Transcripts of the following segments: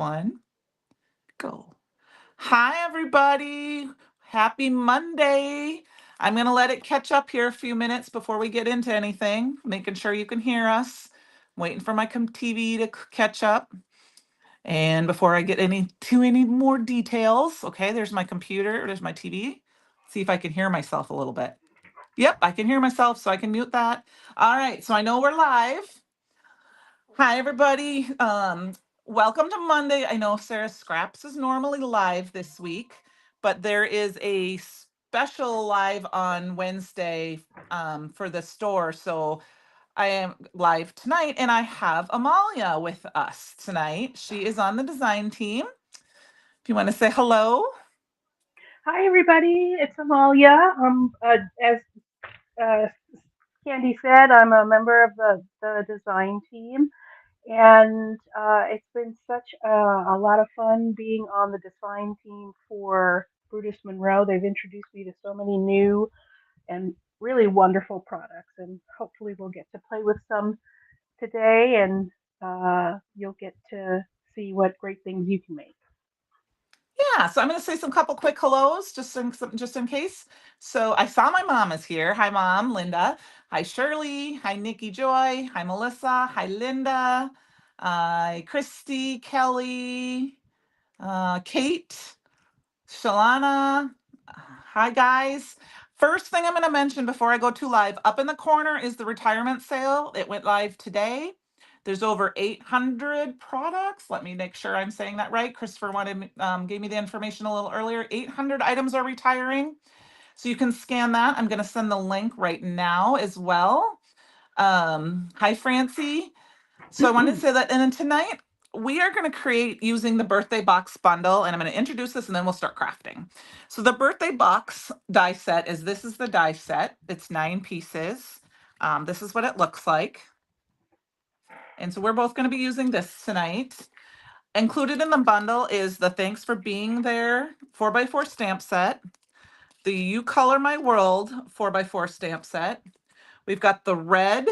one, go. Hi, everybody. Happy Monday. I'm going to let it catch up here a few minutes before we get into anything, making sure you can hear us. Waiting for my TV to catch up. And before I get any more details, okay, there's my computer, there's my TV. See if I can hear myself a little bit. Yep, I can hear myself, so I can mute that. All right, so I know we're live. Hi, everybody. Welcome to Monday. I know Sarah Scraps is normally live this week, but there is a special live on Wednesday for the store. So I am live tonight, and I have Amalia with us tonight. She is on the design team. If you want to say hello. Hi, everybody. It's Amalia. As uh, Candy said, I'm a member of the design team, and it's been such a lot of fun being on the design team for Brutus Monroe. They've introduced me to so many new and really wonderful products, and hopefully, we'll get to play with some today, and you'll get to see what great things you can make. Yeah, so I'm going to say some couple quick hellos just in case. So I saw my mom is here. Hi, Mom, Linda. Hi, Shirley. Hi, Nikki Joy. Hi, Melissa. Hi, Linda. Hi, Christy, Kelly, Kate, Shalana. Hi, guys. First thing I'm going to mention before I go too live, up in the corner is the retirement sale. It went live today. There's over 800 products. Let me make sure I'm saying that right. Christopher gave me the information a little earlier. 800 items are retiring. So you can scan that. I'm going to send the link right now as well. Hi, Francie. So I wanted to say that. And then tonight, we are going to create using the birthday box bundle. And I'm going to introduce this and then we'll start crafting. So the birthday box die set is the die set. It's 9 pieces. This is what it looks like. And so we're both going to be using this tonight. Included in the bundle is the Thanks for Being There 4x4 stamp set, the You Color My World 4x4 stamp set. We've got the red,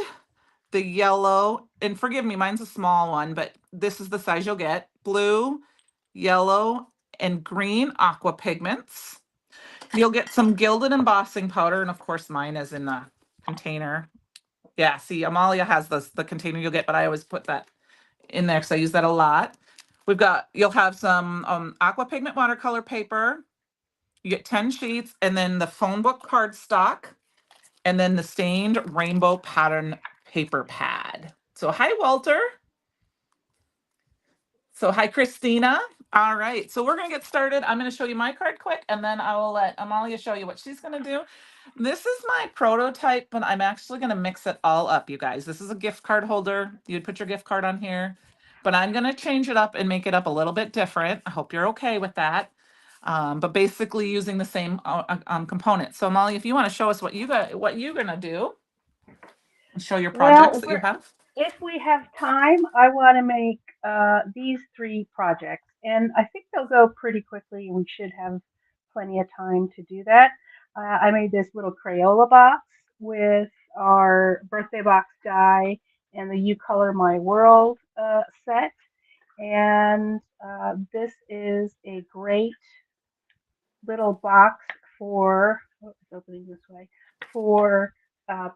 the yellow, and forgive me, mine's a small one, but this is the size you'll get, blue, yellow, and green aqua pigments. You'll get some gilded embossing powder, and of course mine is in the container. Yeah, see, Amalia has the container you'll get, but I always put that in there because I use that a lot. You'll have some aqua pigment watercolor paper. You get 10 sheets, and then the phone book cardstock, and then the stained rainbow pattern paper pad. So hi, Walter. So hi, Christina. All right, so we're gonna get started. I'm gonna show you my card quick, and then I will let Amalia show you what she's gonna do. This is my prototype, but I'm actually gonna mix it all up, you guys. This is a gift card holder. You'd put your gift card on here, but I'm gonna change it up and make it up a little bit different. I hope you're okay with that. But basically using the same components. So Amalia, if you want to show us what you're gonna do, and show your projects Well, that you have. if we have time, I want to make these three projects, and I think they'll go pretty quickly, and we should have plenty of time to do that. I made this little Crayola box with our birthday box die and the You Color My World set, and this is a great little box for, oh, it's opening this way, for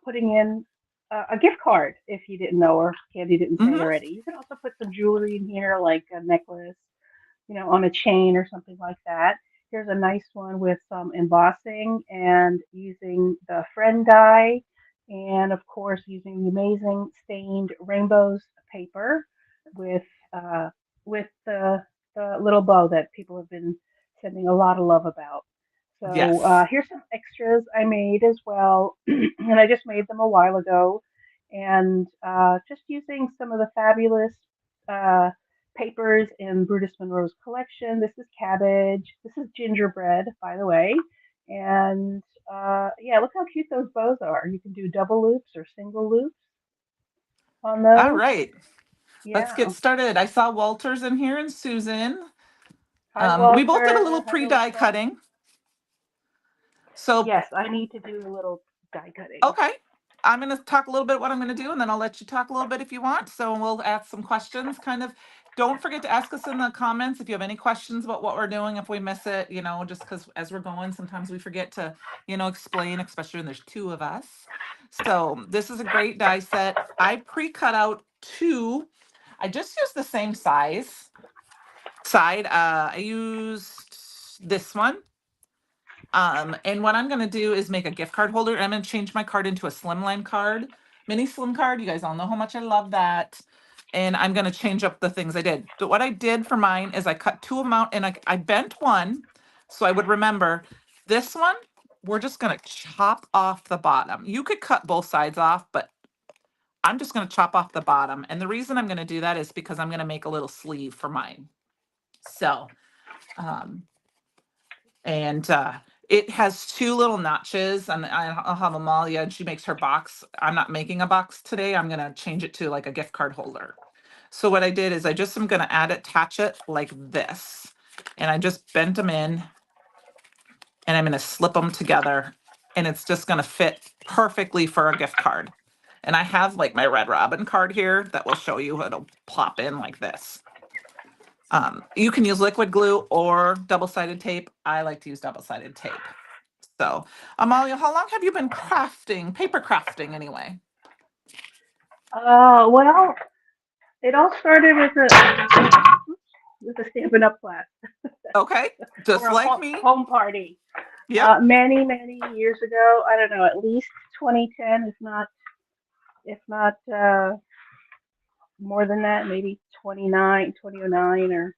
putting in a gift card if you didn't know or Candy didn't say Hmm. already. You can also put some jewelry in here like a necklace, on a chain or something like that. Here's a nice one with some embossing and using the friend die and of course using the amazing stained rainbows paper with uh, with the little bow that people have been sending a lot of love about. So Yes. here's some extras I made as well, and I just made them a while ago, and just using some of the fabulous uh, papers in Brutus Monroe's collection. This is cabbage. This is gingerbread, by the way, and yeah, look how cute those bows are. You can do double loops or single loops on All those. right. Let's get Yeah. started. I saw Walter's in here and Susan. Hi, We both did a Walter. little Hi, pre-die Melissa. cutting. So, Yes, I need to do a little die cutting. okay. I'm going to talk a little bit what I'm going to do, and then I'll let you talk a little bit if you want. So we'll ask some questions, kind of don't forget to ask us in the comments if you have any questions about what we're doing, if we miss it, just because as we're going, sometimes we forget to, explain, especially when there's two of us. So this is a great die set. I pre-cut out two. I just used the same side. I used this one. And what I'm gonna do is make a gift card holder. I'm gonna change my card into a slimline card, mini slim card. You guys all know how much I love that. And I'm gonna change up the things I did. But what I did for mine is I cut two of them out and I bent one so I would remember this one. We're just gonna chop off the bottom. You could cut both sides off, but I'm just gonna chop off the bottom. And the reason I'm gonna do that is because I'm gonna make a little sleeve for mine. So, um, and it has two little notches, and I'll have Amalia, and she makes her box. I'm not making a box today. I'm gonna change it to like a gift card holder. So what I did is I just am gonna attach it like this, and I just bent them in, and I'm gonna slip them together, and it's just gonna fit perfectly for a gift card. And I have like my Red Robin card here that will show you it'll plop in like this. You can use liquid glue or double-sided tape. I like to use double-sided tape. So, Amalia, how long have you been paper crafting anyway? Well, it all started with a Stampin' Up class Okay, or just a like me. home party. Yep, Many years ago. I don't know, at least 2010, if not more than that, maybe 2009 or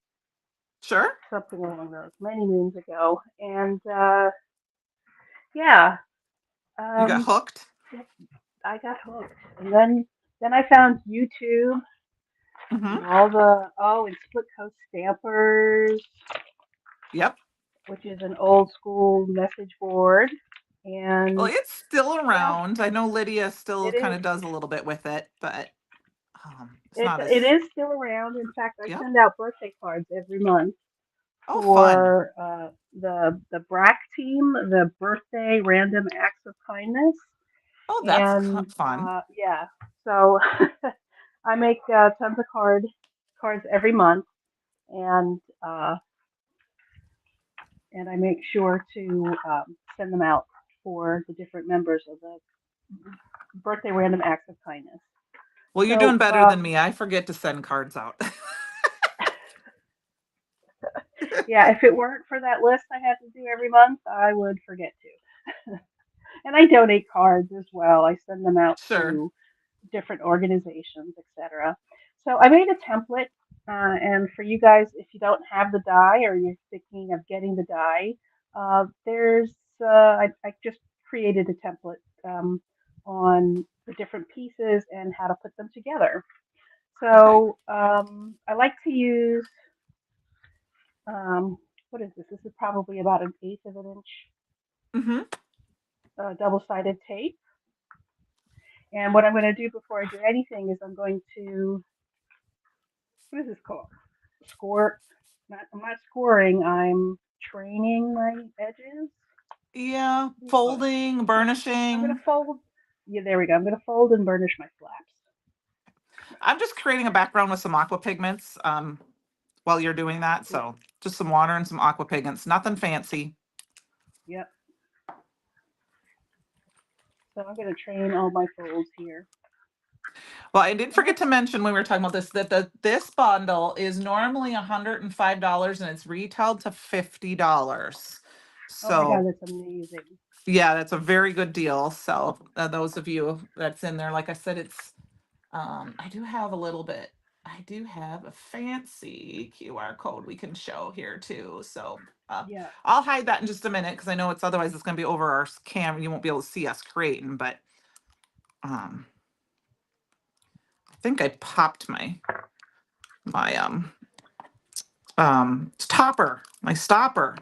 sure. something along those. Many moons ago, and yeah, You got um, hooked. I got hooked, and then I found YouTube Mm-hmm. and and Split Coast Stampers, Yep. which is an old school message board, Well, and it's still yeah, around. I know Lydia still it kind is. of does a little bit with it, but it's It not it as. is still around. In fact, I Yep. send out birthday cards every month Oh, fun. for the BRAC team, the Birthday Random Acts of Kindness, Oh, that's and fun. yeah, so I make tons of cards every month, and I make sure to send them out for the different members of the Birthday Random Acts of Kindness. Well, you're doing So better than me. I forget to send cards out. yeah, if it weren't for that list I have to do every month, I would forget to. And I donate cards as well. I send them out Sure. to different organizations, etc. So I made a template, and for you guys, if you don't have the die or you're thinking of getting the die, there's I just created a template on the different pieces and how to put them together. Okay. So I like to use um, what is this? This is probably about an eighth of an inch Mm-hmm. double-sided tape. And what I'm going to do before I do anything is I'm going to, what is this called? Score. I'm not scoring. I'm training my edges. Yeah, What do you call it? folding, I'm going burnishing. to fold. Yeah, there we go. I'm going to fold and burnish my flaps. I'm just creating a background with some aqua pigments while you're doing that. Yep. So just some water and some aqua pigments, nothing fancy. Yep. So I'm going to train all my folds here. Well, I did And forget that's, to mention when we were talking about this that this bundle is normally $105 and it's retailed to $50. oh my God, So that's amazing. yeah, that's a very good deal. So those of you that's in there, like I said, it's I do have a little bit. I do have a fancy QR code we can show here too. So Yeah. I'll hide that in just a minute because I know it's otherwise it's going to be over our cam. You won't be able to see us creating. But um, I think I popped my stopper, my stopper.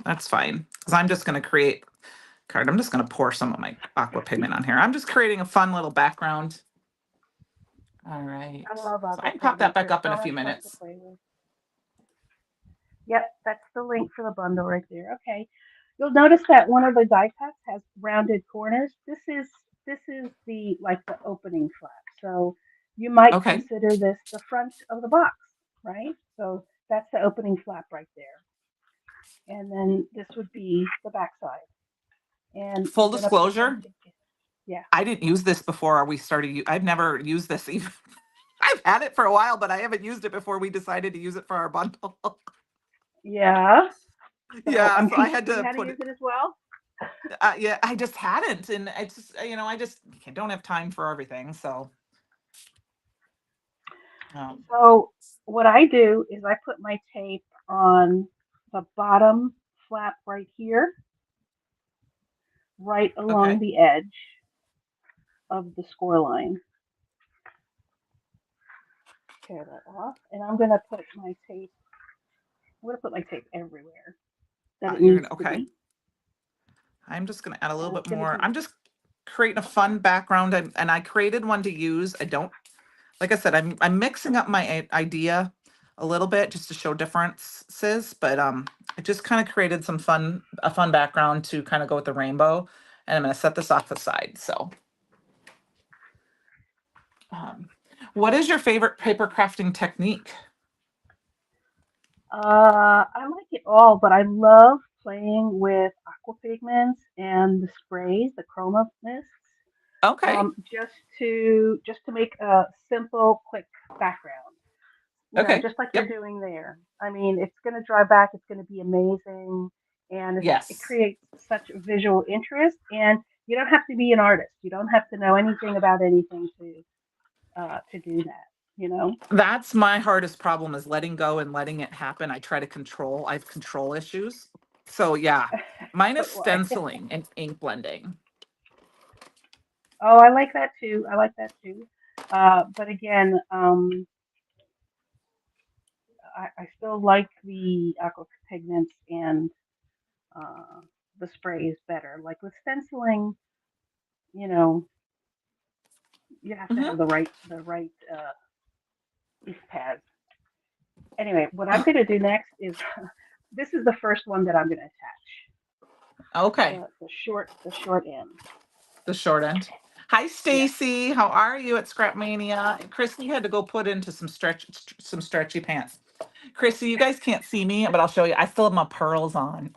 That's fine because I'm just going to create card. I'm just going to pour some of my aqua pigment on here. I'm just creating a fun little background. All right. I love So I aqua can pop that pigments. back They're up in so a few much fun to minutes. play with. Yep, that's the link for the bundle right there. Okay. You'll notice that one of the die cuts has rounded corners. This is the like the opening flap. So you might Okay. consider this the front of the box. right? So that's the opening flap right there. And then this would be the back side. And Full you're going to put them disclosure, together. Yeah. I didn't use this before we started. I've never used this even. I've had it for a while, but I haven't used it before we decided to use it for our bundle. Yeah. So Yeah, I'm so I teaching had you to how to put use it. it as well. Yeah, I just hadn't, and I just, I just don't have time for everything. So, um, So what I do is I put my tape on the bottom flap right here, right along okay, the edge of the score line. Tear that off. And I'm going to put my tape, I'm going to put my tape everywhere that it you're needs gonna to okay. be. I'm just gonna add a little And it's bit going to more. be, I'm just creating a fun background, and I created one to use. I don't, like I said, I'm mixing up my idea a little bit just to show differences, but I just kind of created a fun background to kind of go with the rainbow, and I'm gonna set this off the side. So, um, what is your favorite paper crafting technique? I like it all, but I love playing with aqua pigments and the sprays, the chroma mists, Okay, just to make a simple, quick background. okay, Just like you're yep, doing there. I mean, it's going to dry back. It's going to be amazing, and it yes. creates such visual interest. And you don't have to be an artist. You don't have to know anything about anything to do that. You know. That's my hardest problem is letting go and letting it happen. I have control issues. So yeah, mine is So do I. stenciling and ink blending. Oh, I like that too. I like that too. But again, I still like the aqua pigments and uh, the sprays better. Like with stenciling, you know, you have to Hmm. have the right ink pads. Anyway, what I'm going to do next is this is the first one that I'm going to attach Okay, the short end. the short end. Hi, Yeah, Stacy. How are you at Scrap Mania? And Christy had to go put into some stretchy pants. Christy, you guys can't see me, but I'll show you. I still have my pearls on.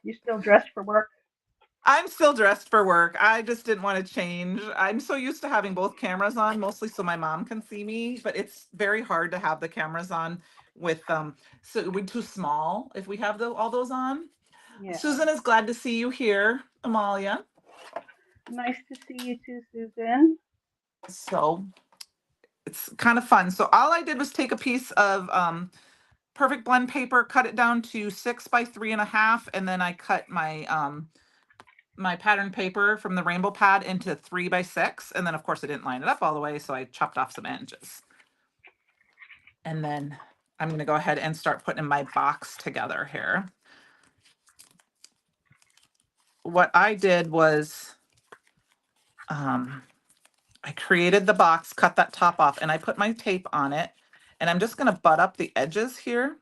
you still dressed for work? I'm still dressed for work. I just didn't want to change. I'm so used to having both cameras on, mostly so my mom can see me, but it's very hard to have the cameras on with so it would be too small if we have all those on. Yeah. Susan is glad to see you here, Amalia. Nice to see you too, Susan. So it's kind of fun. So all I did was take a piece of perfect blend paper, cut it down to 6 by 3.5, and then I cut my pattern paper from the rainbow pad into 3 by 6. And then of course I didn't line it up all the way, so I chopped off some edges. And then I'm gonna go ahead and start putting my box together here. What I did was I created the box, cut that top off, and I put my tape on it. And I'm just gonna butt up the edges here.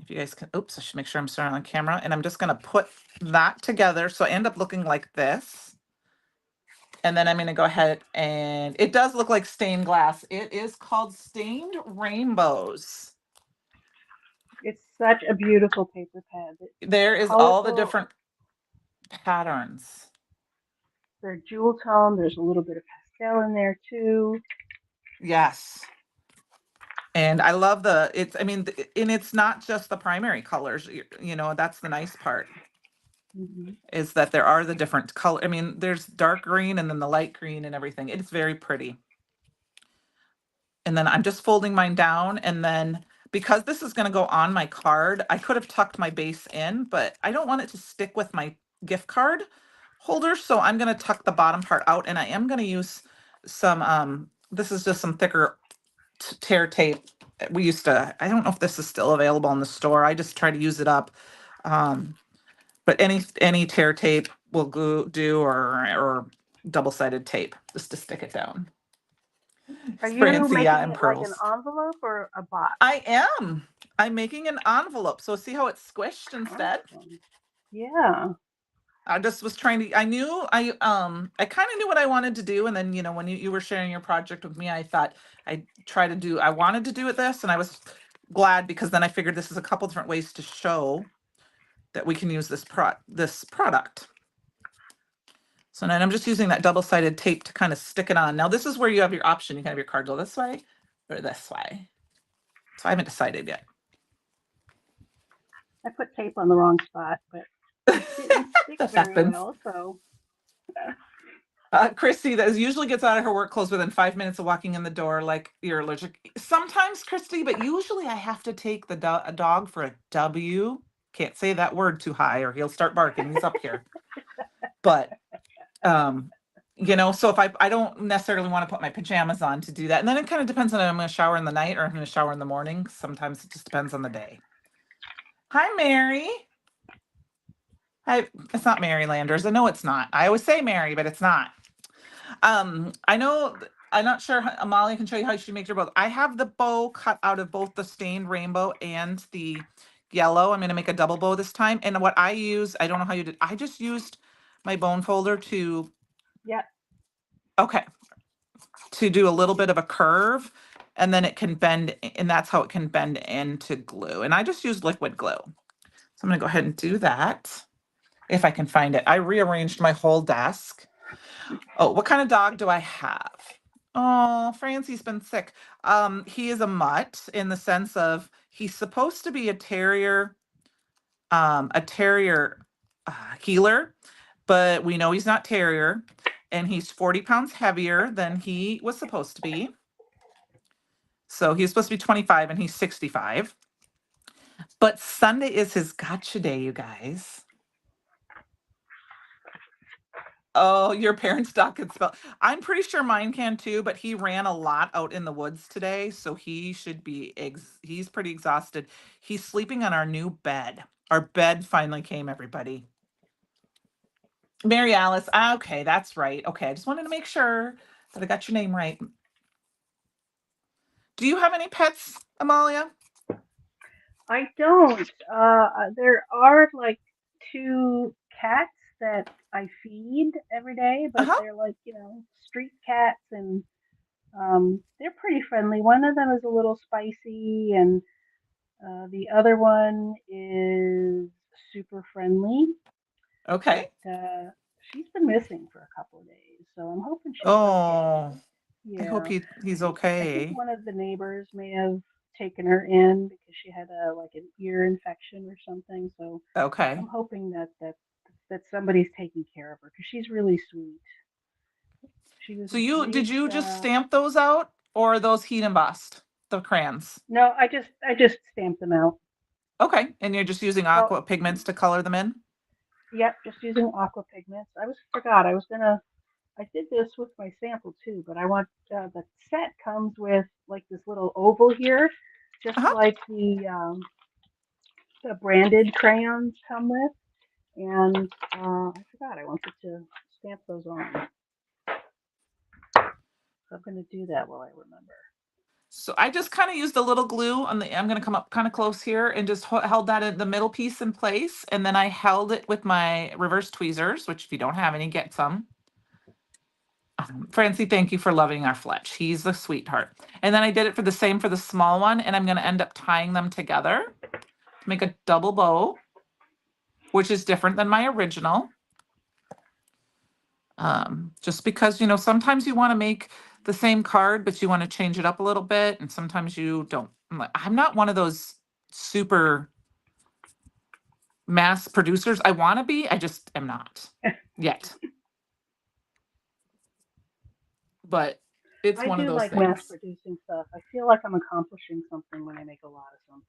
If you guys can, oops, I should make sure I'm starting on camera. And I'm just gonna put that together. So I end up looking like this. And then I'm going to go ahead and it does look like stained glass. It is called Stained Rainbows. It's such a beautiful paper pad. It's There is all the colorful. different patterns. They're jewel tone. There's a little bit of pastel in there too. Yes. And I love I mean, and it's not just the primary colors, that's the nice part Hmm. is that there are the different color. I mean, there's dark green and then the light green and everything. It's very pretty. And then I'm just folding mine down. And then because this is going to go on my card, I could have tucked my base in, but I don't want it to stick with my gift card holder. So I'm going to tuck the bottom part out and I am going to use this is just some thicker tear tape. I don't know if this is still available in the store. I just try to use it up. Um, but any tear tape will do or double-sided tape just to stick it down. Are It's you Francie, yeah, making and it like an pearls. envelope or a box? I am. I'm making an envelope. So see how it's squished instead? Awesome. Yeah. I just was trying to, I kind of knew what I wanted to do. And then, when you were sharing your project with me, I thought I wanted to do it this. And I was glad because then I figured this is a couple different ways to show that we can use this product. So then I'm just using that double-sided tape to kind of stick it on. Now this is where you have your option. You can have your card go this way or this way. So I haven't decided yet. I put tape on the wrong spot, but it didn't stick That very happens. well. So Christy, that usually gets out of her work clothes within 5 minutes of walking in the door, like you're allergic. Sometimes, Christy, but usually I have to take a dog for a W. Can't say that word too high, or he'll start barking. He's up here. But um, so if I don't necessarily want to put my pajamas on to do that, and then it kind of depends on if I'm going to shower in the night or I'm going to shower in the morning. Sometimes it just depends on the day. Hi, Mary. Hi, it's not Mary Landers. I know it's not. I always say Mary, but it's not. I know I'm not sure Amalia can show you how you make your bow. I have the bow cut out of both the stained rainbow and the yellow. I'm going to make a double bow this time. And what I use, I don't know how you did. I just used my bone folder to, yeah, okay, to do a little bit of a curve, and then it can bend, and that's how it can bend into glue. And I just use liquid glue. So I'm going to go ahead and do that if I can find it. I rearranged my whole desk. Oh, what kind of dog do I have? Oh, Francie's been sick. He is a mutt in the sense of he's supposed to be a terrier healer, but we know he's not terrier, and he's 40 pounds heavier than he was supposed to be. So he's supposed to be 25 and he's 65. But Sunday is his gotcha day, you guys. Oh, your parents' dog can spell. I'm pretty sure mine can too, but he ran a lot out in the woods today, so he should be he's pretty exhausted. He's sleeping on our new bed. Our bed finally came, everybody. Mary Alice. Okay, that's right. Okay, I just wanted to make sure that I got your name right. Do you have any pets, Amalia? I don't. There are like two cats that I feed every day, but Uh-huh. they're like, street cats and they're pretty friendly. One of them is a little spicy, and the other one is super friendly, but Okay. she's been missing for a couple of days, so I'm hoping she's okay. Oh, I hope Yeah, he's I think okay. one of the neighbors may have taken her in because she had a like an ear infection or something. So I'm Okay. hoping that somebody's taking care of her because she's really sweet. She was So did made. you just stamp those out or are those heat embossed, the crayons? No, I just stamped them out. Okay, and you're just using Well, aqua pigments to color them in? yep, just using aqua pigments. I was forgot. I was gonna. I did this with my sample too, but I want the set comes with like this little oval here, just Uh-huh. like the branded crayons come with. And I forgot I wanted to stamp those on. So I'm going to do that while I remember. So I just kind of used a little glue on the, I'm going to come up kind of close here and just held that in the middle piece in place. And then I held it with my reverse tweezers, which if you don't have any, get some. Francie, thank you for loving our Fletch. He's a sweetheart. And then I did it for the same for the small one. And I'm going to end up tying them together to make a double bow, which is different than my original. Just because, sometimes you want to make the same card, but you want to change it up a little bit. And sometimes you don't. I'm not one of those super mass producers. I want to be, I just am not yet. But it's I one of do those like mass things. producing stuff. I feel like I'm accomplishing something when I make a lot of something.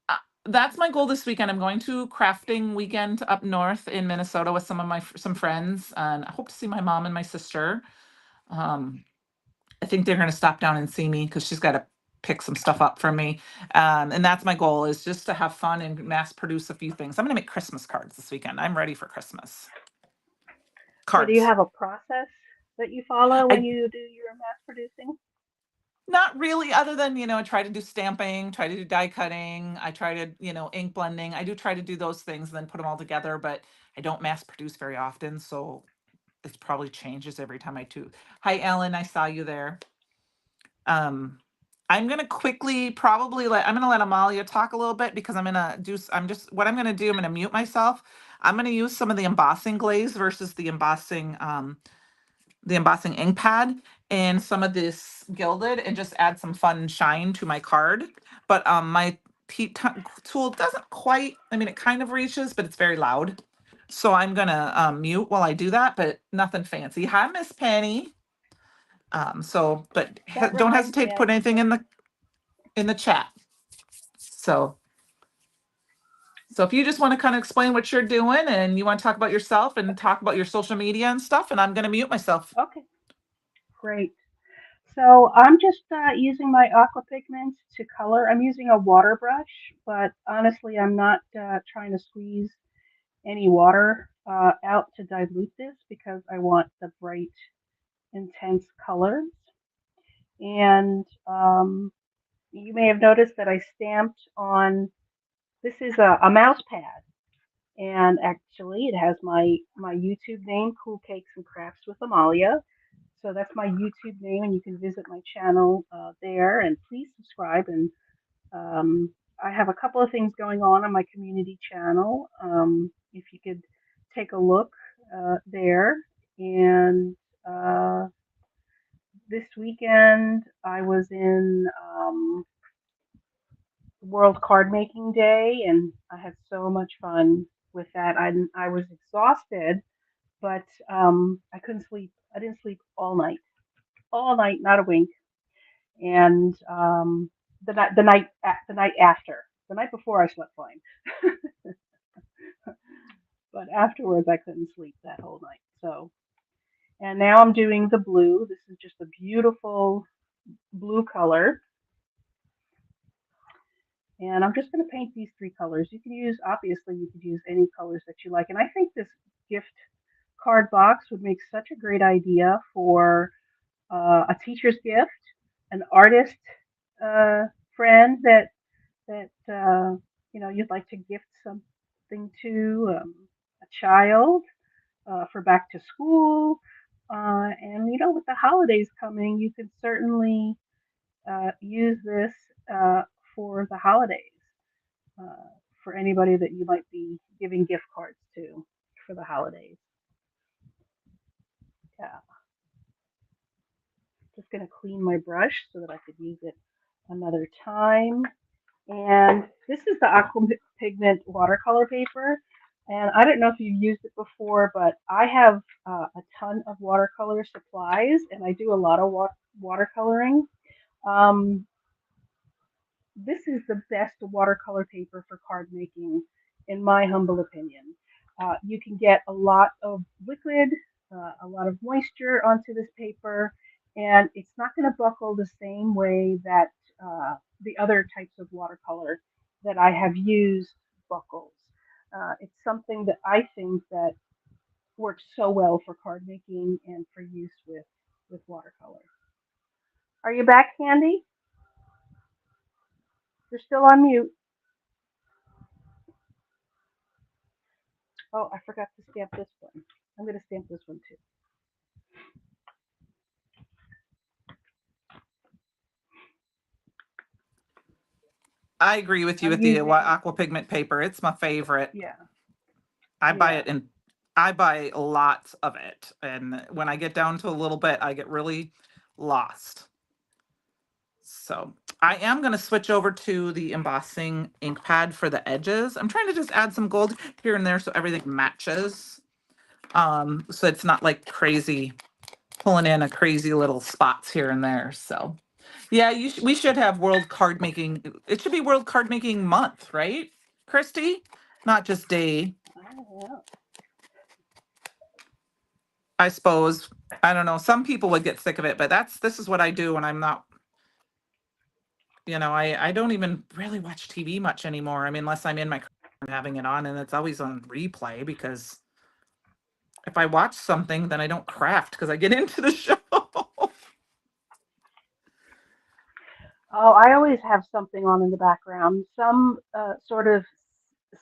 Uh, that's my goal this weekend. I'm going to crafting weekend up north in Minnesota with some friends, and I hope to see my mom and my sister. Um, I think they're going to stop down and see me because she's got to pick some stuff up for me. And that's my goal, is just to have fun and mass produce a few things. I'm going to make Christmas cards this weekend. I'm ready for Christmas So do you cards. have a process that you follow when I you do your mass producing? Not really, other than, I try to do stamping, try to do die cutting. I try to, ink blending. I do try to do those things and then put them all together, but I don't mass produce very often, so it probably changes every time I do. Hi, Ellen. I saw you there. Um, I'm gonna quickly probably let I'm gonna let Amalia talk a little bit because I'm gonna do. I'm just what I'm gonna do. I'm gonna mute myself. I'm gonna use some of the embossing glaze versus the embossing ink pad and some of this gilded and just add some fun shine to my card. But my tool doesn't quite. I mean, it kind of reaches, but it's very loud. So I'm gonna mute while I do that, but nothing fancy. Hi, Miss Penny. But That don't reminds hesitate me, to put anything in the chat. So, so if you just want to kind of explain what you're doing and you want to talk about yourself and talk about your social media and stuff, and I'm going to mute myself. okay, great. So I'm just using my aqua pigment to color. I'm using a water brush, but honestly, I'm not trying to squeeze any water out to dilute this because I want the bright, intense colors. And you may have noticed that I stamped on this is a mouse pad, and actually it has my YouTube name, Cool Cakes and Crafts with Amalia. So that's my YouTube name, and you can visit my channel there. And please subscribe. And I have a couple of things going on my community channel. If you could take a look there. And uh, this weekend I was in World Card Making Day, and I had so much fun with that. I was exhausted, but I couldn't sleep. I didn't sleep all night, not a wink. And the night after, the night before, I slept fine, but afterwards I couldn't sleep that whole night. So, and now I'm doing the blue. This is just a beautiful blue color, and I'm just going to paint these three colors. You can use, obviously, you could use any colors that you like, and I think this gift card box would make such a great idea for a teacher's gift, an artist uh, friend that you'd like to gift something to a child for back to school. And with the holidays coming, you could certainly use this uh, for the holidays uh, for anybody that you might be giving gift cards to for the holidays. Yeah, just gonna clean my brush so that I could use it another time. And this is the aqua pigment watercolor paper. And I don't know if you've used it before, but I have a ton of watercolor supplies, and I do a lot of watercoloring. Um, this is the best watercolor paper for card making, in my humble opinion. You can get a lot of liquid, a lot of moisture onto this paper, and it's not going to buckle the same way that the other types of watercolor that I have used buckles. It's something that I think that works so well for card making and for use with watercolor. Are you back, Candy? You're still on mute. Oh, I forgot to stamp this one. I'm going to stamp this one too. I agree with you I'm with the using, aqua pigment paper. It's my favorite. yeah, I buy yeah. it in I buy lots of it. And when I get down to a little bit, I get really lost. So I am going to switch over to the embossing ink pad for the edges. I'm trying to just add some gold here and there so everything matches. So it's not like crazy pulling in a crazy little spots here and there. So yeah, we should have World Card Making. It should be World Card Making Month, right, Christy? Not just day. Oh, I suppose. I don't know. Some people would get sick of it, but this is what I do when I'm not. I don't even really watch TV much anymore. I mean, unless I'm in my car and having it on, and it's always on replay because if I watch something, then I don't craft because I get into the show. oh, I always have something on in the background, some sort of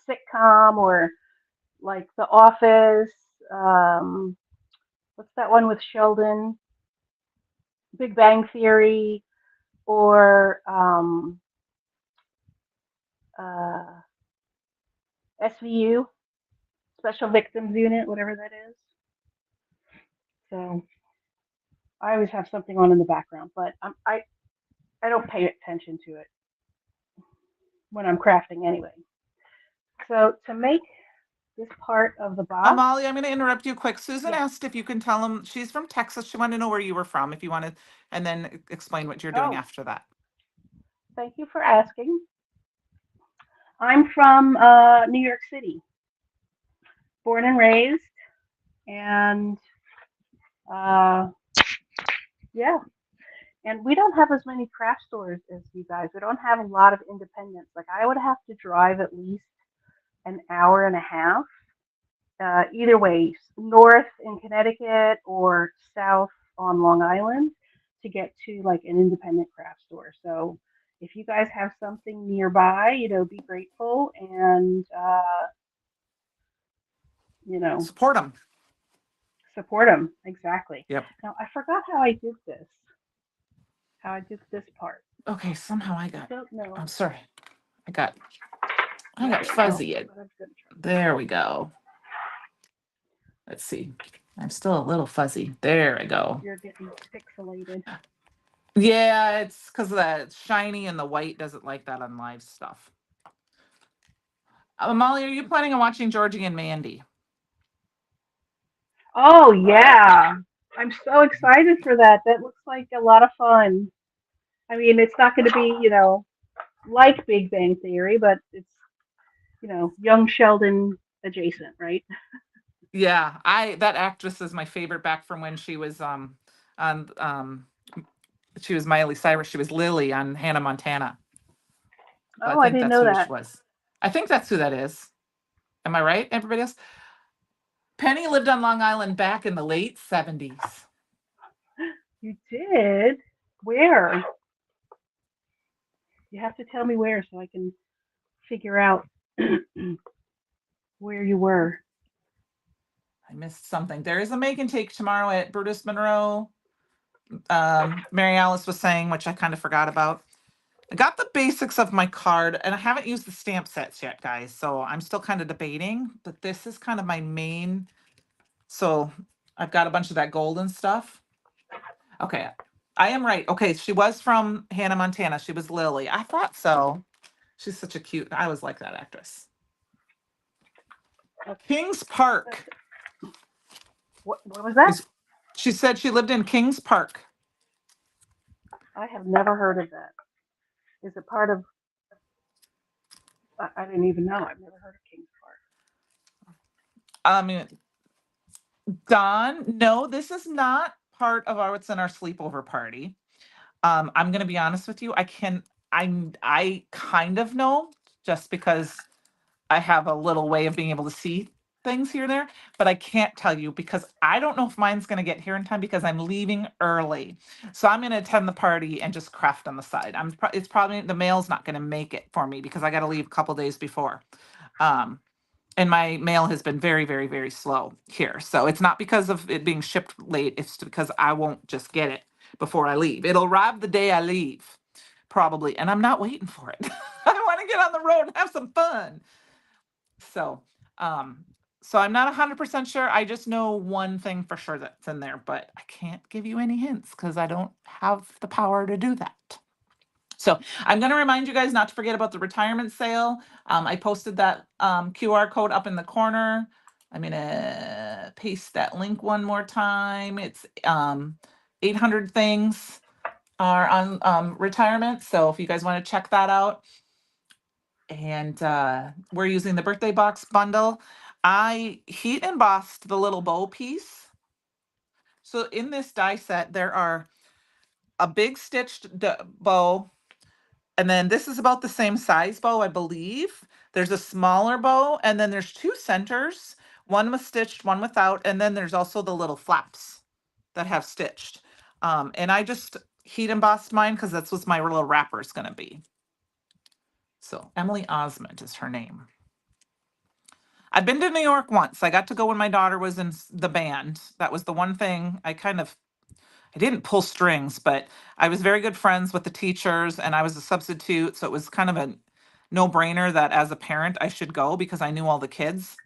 sitcom or like The Office. Um, what's that one with Sheldon? Big Bang Theory, or uh, SVU, Special Victims Unit, whatever that is. So I always have something on in the background, but I don't pay attention to it when I'm crafting anyway. So to make this part of the box, Amalia, I'm going to interrupt you quick. Susan yes. asked if you can tell them she's from Texas. She wanted to know where you were from, if you wanted, and then explain what you're doing Oh, after that. thank you for asking. I'm from New York City, born and raised, and uh, yeah. And we don't have as many craft stores as you guys. We don't have a lot of independents. Like I would have to drive at least an hour and a half, either way, north in Connecticut or south on Long Island to get to like an independent craft store. So if you guys have something nearby, be grateful and you know, Support them. support them. Exactly. Yep. Now I forgot how I did this. How I did this part. Okay, somehow I don't know. I'm sorry. I got, I That got didn't help, fuzzy. but I'm gonna try. There we go. Let's see. I'm still a little fuzzy. There we go. You're getting pixelated. Yeah, it's because the shiny and the white doesn't like that on live stuff. Molly, are you planning on watching Georgie and Mandy? Oh yeah, I'm so excited for that. That looks like a lot of fun. I mean, it's not going to be, like Big Bang Theory, but it's, young Sheldon adjacent, right? Yeah, I that actress is my favorite back from when she was on she was Miley Cyrus. She was Lily on Hannah Montana. So I Oh, I think didn't that's know who she that. was. I think that's who that is. Am I right? Everybody else? Penny lived on Long Island back in the late 70s. You did? Where? You have to tell me where so I can figure out where you were. I missed something. There is a make and take tomorrow at Brutus Monroe. Mary Alice was saying, which I kind of forgot about. I got the basics of my card, and I haven't used the stamp sets yet, guys. So I'm still kind of debating, but this is kind of my main. So I've got a bunch of that golden stuff. Okay, I am right. Okay, she was from Hannah Montana. She was Lily. I thought so. She's such a cute. I always like that actress. Okay. Kings Park That's, what was that? is. She said she lived in Kings Park. I have never heard of that. Is it part of? I didn't even know. I've never heard of Kings Park. I mean, Don, no, this is not part of our what's in our sleepover party. I'm gonna be honest with you. I kind of know just because I have a little way of being able to see things here and there, but I can't tell you because I don't know if mine's gonna get here in time because I'm leaving early. So I'm gonna attend the party and just craft on the side. It's probably the mail's not gonna make it for me because I gotta leave a couple days before. Um, and my mail has been very, very, very slow here. So it's not because of it being shipped late. It's because I won't just get it before I leave. It'll arrive the day I leave, probably. And I'm not waiting for it. I want to get on the road and have some fun. So, um, so I'm not 100% sure. I just know one thing for sure that's in there, but I can't give you any hints because I don't have the power to do that. So I'm going to remind you guys not to forget about the retirement sale. I posted that QR code up in the corner. I'm going to paste that link one more time. It's 800 things are on retirement. So if you guys want to check that out, and we're using the birthday box bundle. I heat embossed the little bow piece. So in this die set, there are a big stitched bow. And then this is about the same size bow, I believe. There's a smaller bow, and then there's two centers, one with stitched, one without, and then there's also the little flaps that have stitched. And I just heat embossed mine because that's what my little wrapper is going to be. So Emily Osmond is her name. I've been to New York once. I got to go when my daughter was in the band. That was the one thing I didn't pull strings, but I was very good friends with the teachers and I was a substitute. So it was kind of a no brainer that as a parent I should go because I knew all the kids.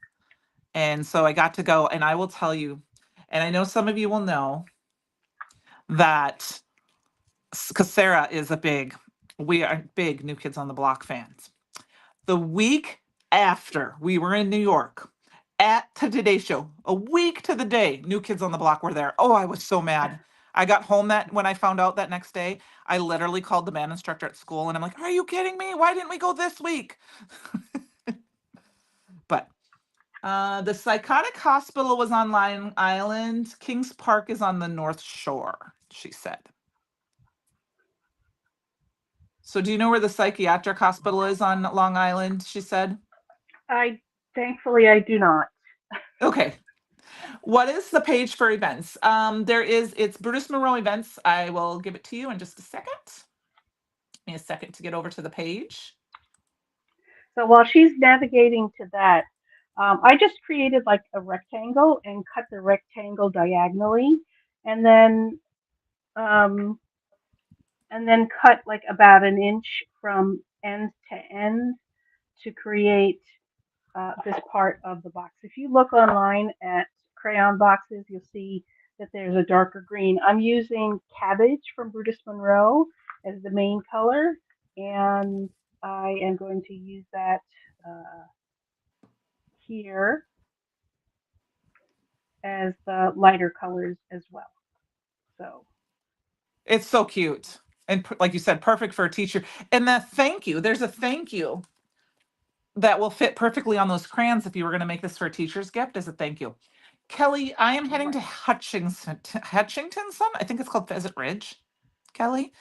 And so I got to go. And I will tell you, and I know some of you will know that because Sarah is we are big New Kids on the Block fans. The week after we were in New York at the Today Show, a week to the day, New Kids on the Block were there. Oh, I was so mad. I got home that when I found out that next day, I literally called the band instructor at school and I'm like, are you kidding me? Why didn't we go this week? But the psychotic hospital was on Long Island. Kings Park is on the North Shore, she said. So do you know where the psychiatric hospital is on Long Island? She said. I thankfully I do not. Okay. What is the page for events? It's Brutus Monroe events. I will give it to you in just a second. Give me a second to get over to the page. So while she's navigating to that, I just created like a rectangle and cut the rectangle diagonally, and then um, cut like about an inch from end to end to create this part of the box. If you look online at crayon boxes, you'll see that there's a darker green. I'm using cabbage from Brutus Monroe as the main color, and I am going to use that uh, here as the lighter colors as well. So It's so cute. And like you said, perfect for a teacher. And the thank you, there's a thank you that will fit perfectly on those crayons if you were going to make this for a teacher's gift as a thank you. Kelly, I am heading to right. Hutchinson. I think it's called Pheasant Ridge. Kelly,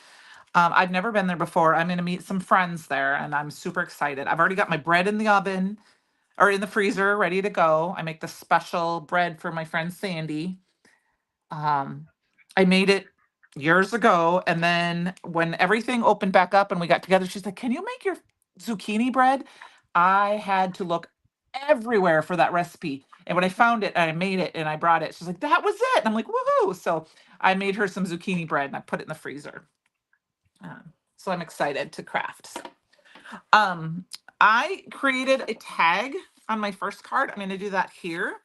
I've never been there before. I'm going to meet some friends there, and I'm super excited. I've already got my bread in the oven or in the freezer, ready to go. I make the special bread for my friend Sandy. Um, I made it years ago, and then when everything opened back up and we got together, she's like, "Can you make your zucchini bread?" I had to look everywhere for that recipe. And when I found it, I made it and I brought it. She's like, "That was it." And I'm like, "Woohoo!" So I made her some zucchini bread and I put it in the freezer. So I'm excited to craft. Um, I created a tag on my first card. I'm going to do that here.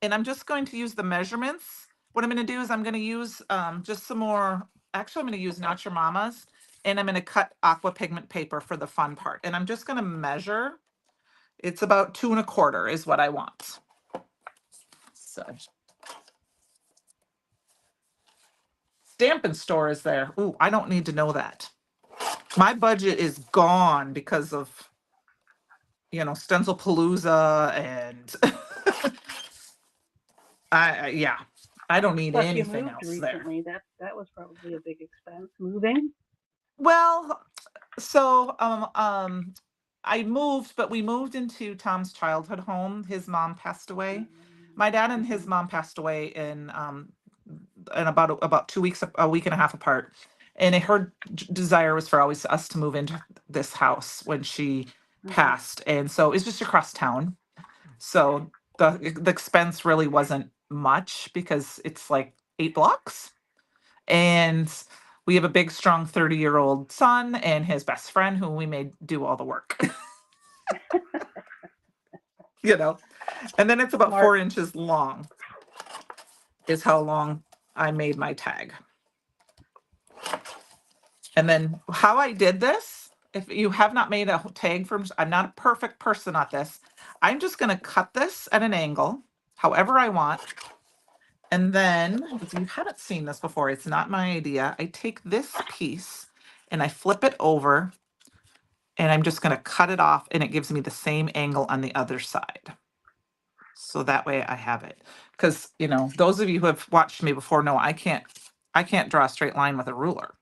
And I'm just going to use the measurements. What I'm going to do is I'm going to use just some more, actually, I'm going to use Not Your Mama's, and I'm going to cut aqua pigment paper for the fun part. And I'm just going to measure. It's about 2 1/4 is what I want. So Stampin' Store is there. Ooh, I don't need to know that. My budget is gone because of, Stencil Palooza and yeah, I don't need Plus, you anything moved else there. recently. That was probably a big expense moving. Well, so I moved, but we moved into Tom's childhood home. His mom passed away. My dad and his Mm-hmm. mom passed away in about 2 weeks, a week and a half apart. And her desire was for always us to move into this house when she Mm-hmm. passed, and so it's just across town. So the expense really wasn't much because it's like 8 blocks. And we have a big, strong 30-year-old son and his best friend who we made do all the work, you know. And then it's about Smart. 4 inches long, is how long I made my tag. And then how I did this, if you have not made a tag from, I'm not a perfect person at this. I'm just going to cut this at an angle, however I want. And then, if you haven't seen this before, it's not my idea. I take this piece and I flip it over and I'm just going to cut it off and it gives me the same angle on the other side. So that way I have it. Because, those of you who have watched me before know I can't draw a straight line with a ruler.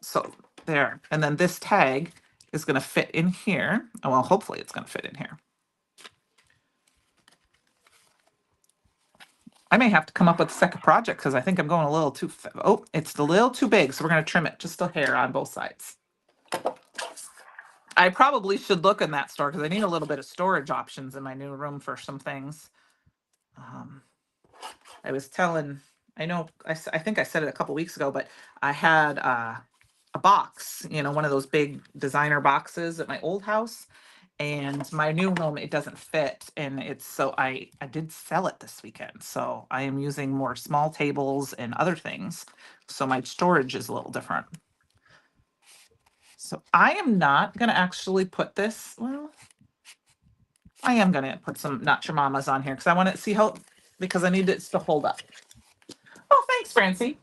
So there. And then this tag is going to fit in here. Oh, well, hopefully it's going to fit in here. I may have to come up with a second project because I think I'm going a little too, it's a little too big. So we're going to trim it just a hair on both sides. I probably should look in that store because I need a little bit of storage options in my new room for some things. Um, I was telling, I know, I think I said it a couple weeks ago, but I had a box, one of those big designer boxes at my old house. And my new home, it doesn't fit. And it's so I did sell it this weekend. So I am using more small tables and other things. So my storage is a little different. So I am not going to actually put this, well, I am going to put some Not Your Mamas on here because I want to see how, because I need it to hold up. Oh, thanks, Francie.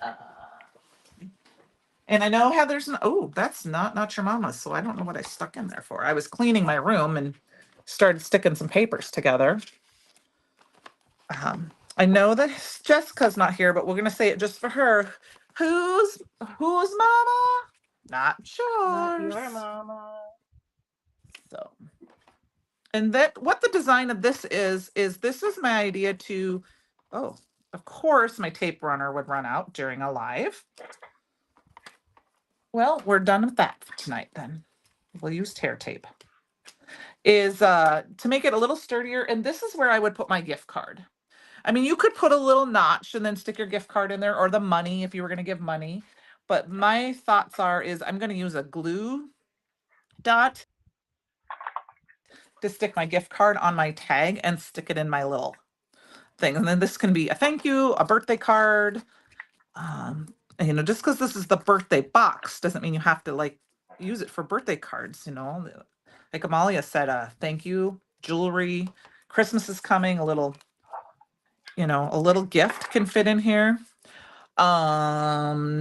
Uh, and I know Heather's, oh, that's not Your Mama's. So I don't know what I stuck in there for. I was cleaning my room and started sticking some papers together. I know that Jessica's not here, but we're going to say it just for her. Who's Mama? Not Not yours. your mama. So, and that what the design of this is this is my idea to, oh, of course my tape runner would run out during a live. Well, we're done with that for tonight then. We'll use tear tape. Is to make it a little sturdier, and this is where I would put my gift card. I mean, you could put a little notch and then stick your gift card in there, or the money if you were going to give money. But my thoughts is I'm going to use a glue dot to stick my gift card on my tag and stick it in my little thing. And then this can be a thank you, a birthday card. Just because this is the birthday box doesn't mean you have to like use it for birthday cards. Like Amalia said, thank you, jewelry. Christmas is coming. A little gift can fit in here.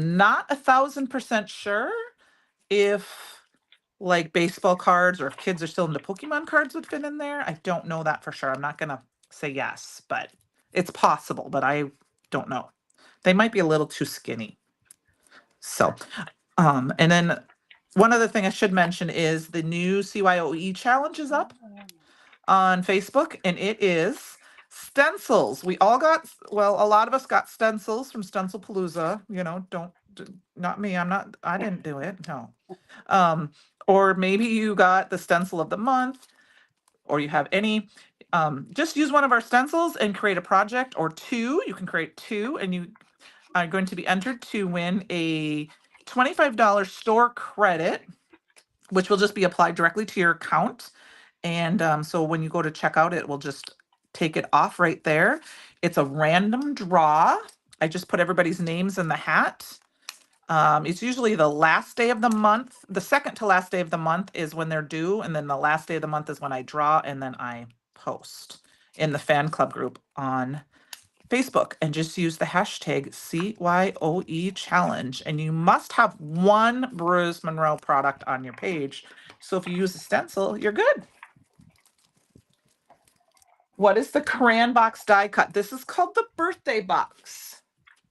Not 1,000% sure if like baseball cards or if kids are still into Pokemon cards would fit in there. I don't know that for sure. I'm not gonna say yes, but it's possible, but I don't know. They might be a little too skinny. So, and then one other thing I should mention is the new CYOE challenge is up on Facebook, and it is stencils. We all got, well, a lot of us got stencils from Stencil Palooza. Not me. I didn't do it. No. Um, or maybe you got the stencil of the month, or you have any. Just use one of our stencils and create a project, or two. You can create two, and you are going to be entered to win a $25 store credit, which will just be applied directly to your account. And so when you go to checkout, it will just take it off right there. It's a random draw. I just put everybody's names in the hat. It's usually the last day of the month. The second to last day of the month is when they're due. And then the last day of the month is when I draw and then I post in the fan club group on Facebook, and just use the hashtag CYOE challenge. And you must have one Bruce Monroe product on your page. So if you use a stencil, you're good. What is the crayon box die cut? This is called the birthday box.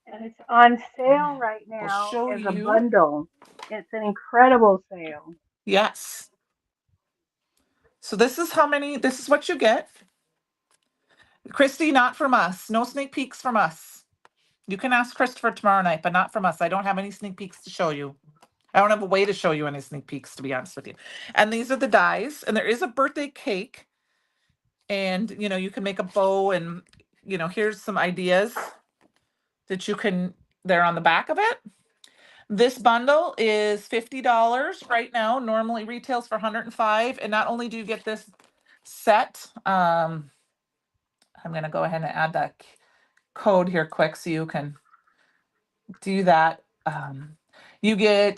And it's on sale right We'll now show as a you. bundle. It's an incredible sale. Yes. So this is what you get. Christy, not from us. No sneak peeks from us. You can ask Christopher tomorrow night, but not from us. I don't have any sneak peeks to show you. I don't have a way to show you any sneak peeks, to be honest with you. And these are the dies, and there is a birthday cake. And, you can make a bow, and, here's some ideas that they're on the back of it. This bundle is $50 right now. Normally retails for 105. And not only do you get this set, I'm going to go ahead and add that code here quick so you can do that. You get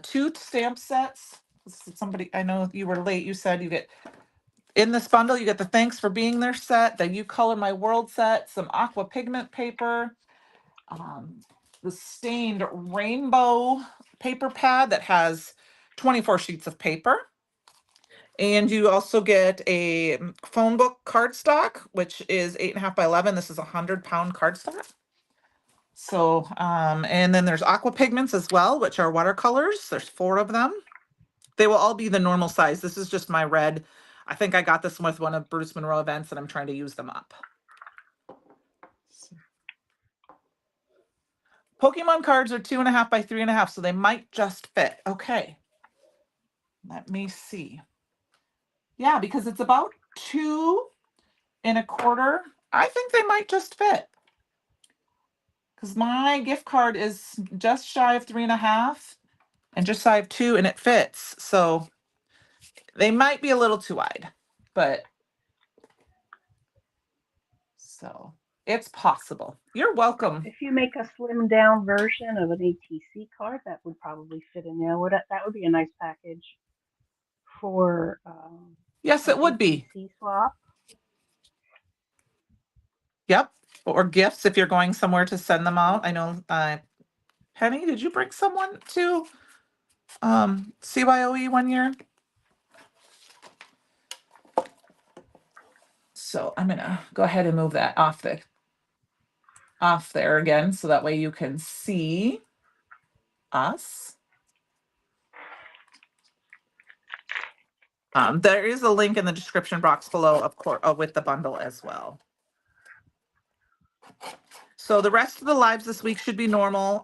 two stamp sets. Somebody, I know you were late. You said you get in this bundle, you get the thanks for being there set, the You Color My World set, some aqua pigment paper, the stained rainbow paper pad that has 24 sheets of paper. And you also get a phone book cardstock, which is 8.5 by 11. This is 100-pound cardstock. So, and then there's aqua pigments as well, which are watercolors. There's 4 of them. They will all be the normal size. This is just my red. I think I got this with one of Bruce Monroe events, and I'm trying to use them up. Pokemon cards are 2.5 by 3.5, so they might just fit. Okay, let me see. Yeah, because it's about 2.25. I think they might just fit because my gift card is just shy of 3.5 and just shy of 2, and it fits. So they might be a little too wide, but so it's possible. You're welcome. If you make a slimmed down version of an ATC card, that would probably fit in there. That would be a nice package for Yes, an it would be. ATC swap. Yep. Or gifts if you're going somewhere to send them out. I know, Penny, did you bring someone to CYOE one year? So I'm gonna go ahead and move that off there again, so that way you can see us. There is a link in the description box below, of course, with the bundle as well. So the rest of the lives this week should be normal.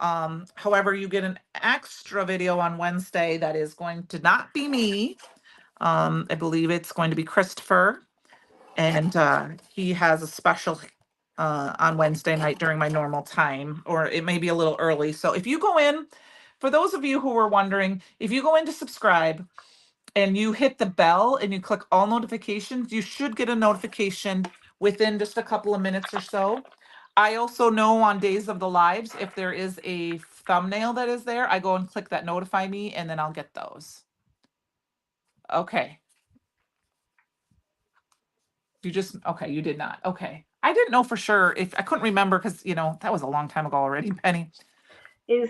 However, you get an extra video on Wednesday that is going to not be me. I believe it's going to be Christopher, and he has a special on Wednesday night during my normal time, or it may be a little early. So if you go in, for those of you who were wondering, if you go in to subscribe and you hit the bell and you click all notifications, you should get a notification within just a couple of minutes or so. I also know on days of the lives, if there is a thumbnail that is there, I go and click that notify me, and then I'll get those. Okay. Okay, you did not. Okay. I didn't know for sure if I couldn't remember because, that was a long time ago already, Penny. Is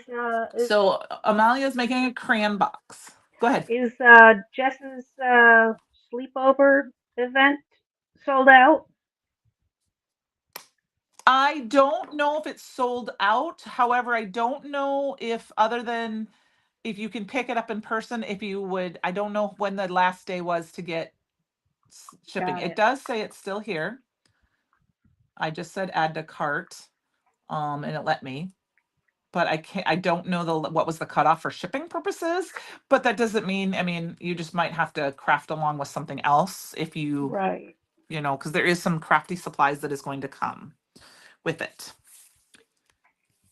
So Amalia's making a crayon box. Go ahead. is Jess's sleepover event sold out? I don't know if it's sold out. However, I don't know if other than if you can pick it up in person, if you would, I don't know when the last day was to get shipping. Got It it. does say it's still here. I just said add to cart, and it let me. But I don't know what was the cutoff for shipping purposes, but that doesn't mean, I mean, you just might have to craft along with something else if Right. because there is some crafty supplies that is going to come with it.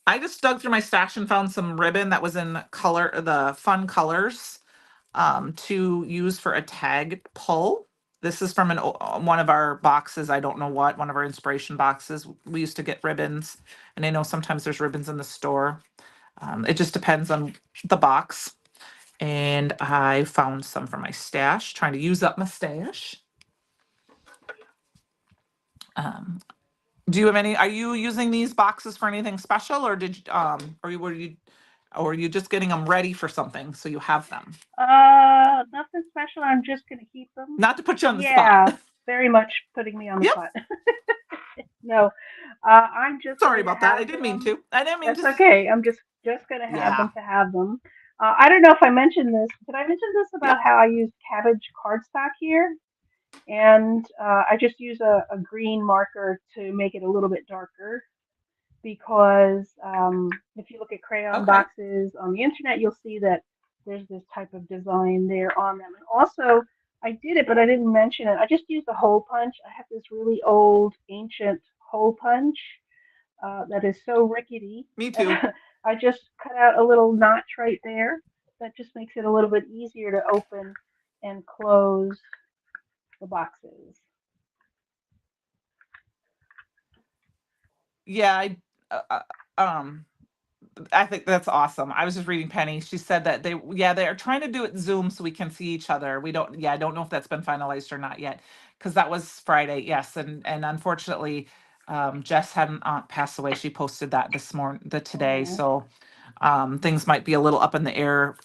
I just dug through my stash and found some ribbon that was in the fun colors, to use for a tag pull. This is from one of our boxes. I don't know one of our inspiration boxes. We used to get ribbons, and I know sometimes there's ribbons in the store. It just depends on the box. And I found some for my stash, trying to use up my stash. Um, do you have are you using these boxes for anything special, or or are you just getting them ready for something so you have them? Nothing special. I'm just gonna keep them. Not to put you on the spot. Yeah, very much putting me on the Yep. spot. No, I'm just Sorry going to about that. I have didn't mean them. to. I didn't mean That's to. okay. I'm just going to have Yeah. them to have them. I don't know if I mentioned this. Did I mention this about Yep. how I use cabbage cardstock here? And I just use a green marker to make it a little bit darker because if you look at crayon Okay. boxes on the internet, you'll see that there's this type of design there on them. And also, I did it, but I didn't mention it. I just used a hole punch. I have this really old, ancient hole punch that is so rickety. Me And too. I just cut out a little notch right there. That just makes it a little bit easier to open and close the boxes. Yeah. Uh, uh, um. I think that's awesome. I was just reading Penny. She said that they are trying to do it Zoom so we can see each other. We don't, yeah, I don't know if that's been finalized or not yet, because that was Friday, yes, and unfortunately, Jess had an aunt pass away. She posted that today, Oh, so things might be a little up in the air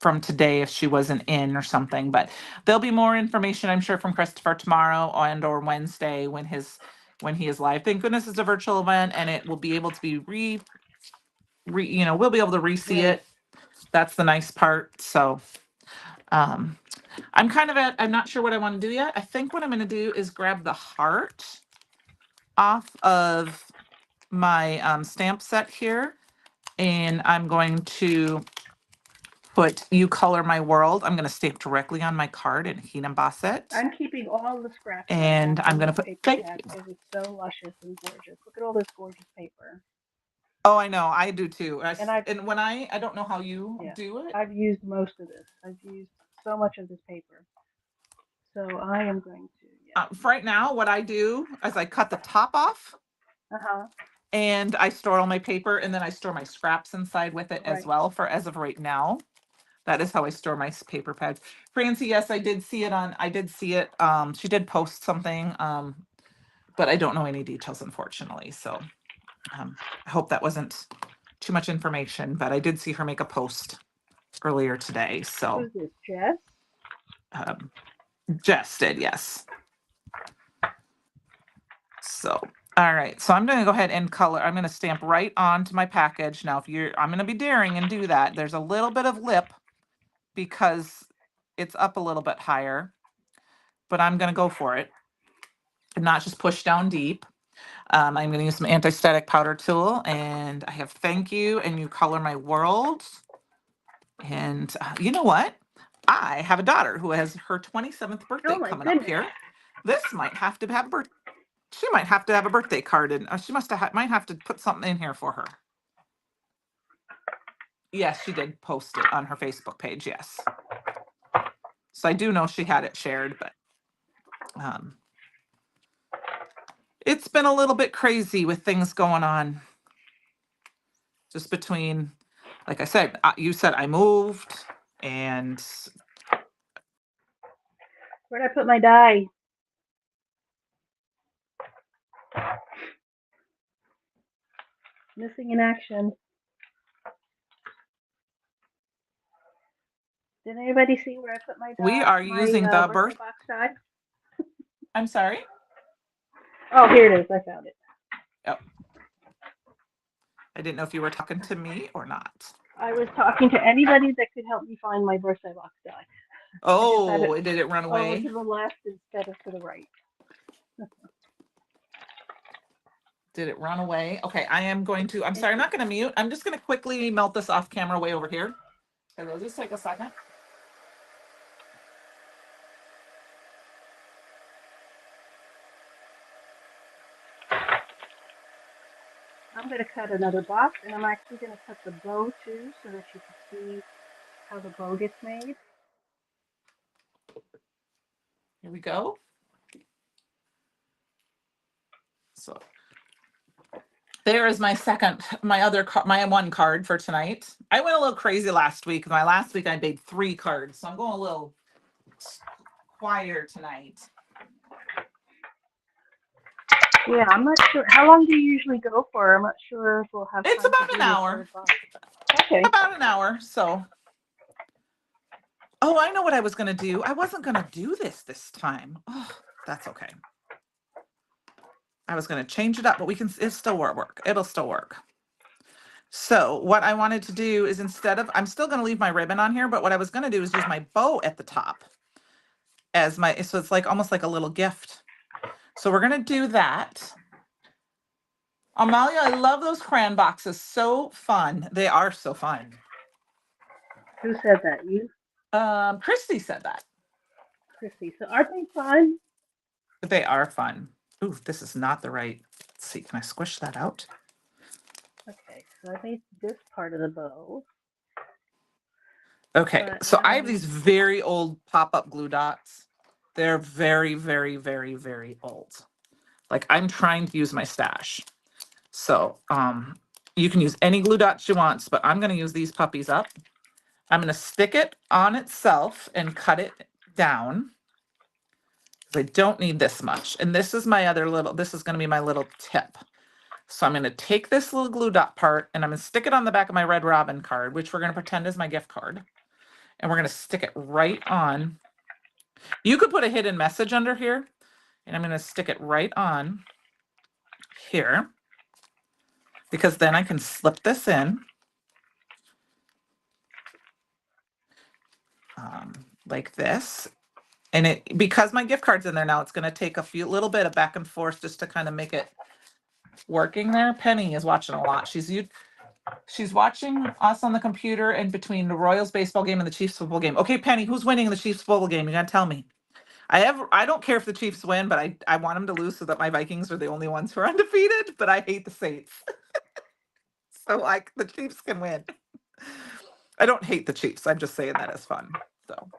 from today if she wasn't in or something. But there'll be more information, I'm sure, from Christopher tomorrow and or Wednesday when he is live. Thank goodness it's a virtual event and it will be able to be we'll be able to re-see great. it. That's the nice part. So um I'm not sure what I want to do yet. I think what I'm going to do is grab the heart off of my stamp set here, And I'm going to put "You Color My World." I'm going to stamp directly on my card and heat emboss it. I'm keeping all the scraps I And have I'm from going this to put paper thank pad you. because it's so luscious and gorgeous. Look at all this gorgeous paper. Oh, I know. I do too. And I've, And when I don't know how you yeah, do it. I've used most of this. I've used so much of this paper. So I am going to, yeah. For right now, what I do is I cut the top off Uh huh. and I store all my paper and then I store my scraps inside with it as Right. well for as of right now. That is how I store my paper pads. Francie, yes, I did see it. She did post something, but I don't know any details, unfortunately. So I hope that wasn't too much information, but I did see her make a post earlier today. So Who's this, Jess? um, Jess did, yes. So, all right. So I'm going to go ahead and color. I'm going to stamp right onto my package. Now, I'm going to be daring and do that. There's a little bit of lip because it's up a little bit higher, but I'm going to go for it and not just push down deep. I'm going to use some anti-static powder tool, and I have "Thank You" and "You Color My World." And you know what? I have a daughter who has her 27th Oh birthday my coming up goodness. here. This might have to have a birth. She might have to have a birthday card, and she might have to put something in here for her. Yes, she did post it on her Facebook page. Yes, so I do know she had it shared, but um, it's been a little bit crazy with things going on. Just between, like I said, you said I moved, and Where'd I put my die? Missing in action. Did anybody see where I put my we die? are My using the birthday birth. box die? I'm sorry. Oh, here it is. I found it. Oh, I didn't know if you were talking to me or not. I was talking to anybody that could help me find my birthday box die. I just had it Oh, did it run over away? to the left instead of to the right. Did it run away? Okay, I am going to. I'm It sorry, I'm did. not going to mute. I'm just going to quickly melt this off camera way over here. It'll just take a second. I'm going to cut another box, and I'm actually going to cut the bow too, so that you can see how the bow gets made. Here we go. So there is my one card for tonight. I went a little crazy last week. My last week I made 3 cards, so I'm going a little quieter tonight. Yeah, I'm not sure. How long do you usually go for? I'm not sure if we'll have It's time to about do an the hour. third box. Okay. About an hour. So, oh, I know what I was going to do. I wasn't going to do this time. Oh, that's okay. I was going to change it up, but it'll still work. It'll still work. So what I wanted to do is I'm still going to leave my ribbon on here, but what I was going to do is use my bow at the top so it's like almost like a little gift. So we're going to do that. Amalia, I love those crayon boxes. So fun. They are so fun. Who said that? You, Christy said that. Christy. So aren't they fun? They are fun. Ooh, this is not the right. Let's see. Can I squish that out? Okay, so I made this part of the bow, Okay, but so now I I have need. these very old pop-up glue dots. They're very, very, very, very old. Like I'm trying to use my stash. So you can use any glue dots you want, but I'm going to use these puppies up. I'm going to stick it on itself and cut it down. I don't need this much. And this is this is going to be my little tip. So I'm going to take this little glue dot part and I'm going to stick it on the back of my Red Robin card, which we're going to pretend is my gift card. And we're going to stick it right on. You could put a hidden message under here, and I'm going to stick it right on here because then I can slip this in like this. And because my gift card's in there now, it's going to take a little bit of back and forth just to kind of make it working there. Penny is watching a lot. She's watching us on the computer in between the Royals baseball game and the Chiefs football game. Okay, Penny, who's winning in the Chiefs football game? You gotta tell me. I don't care if the Chiefs win, but I want them to lose so that my Vikings are the only ones who are undefeated. But I hate the Saints, so like the Chiefs can win. I don't hate the Chiefs. I'm just saying that as fun. So,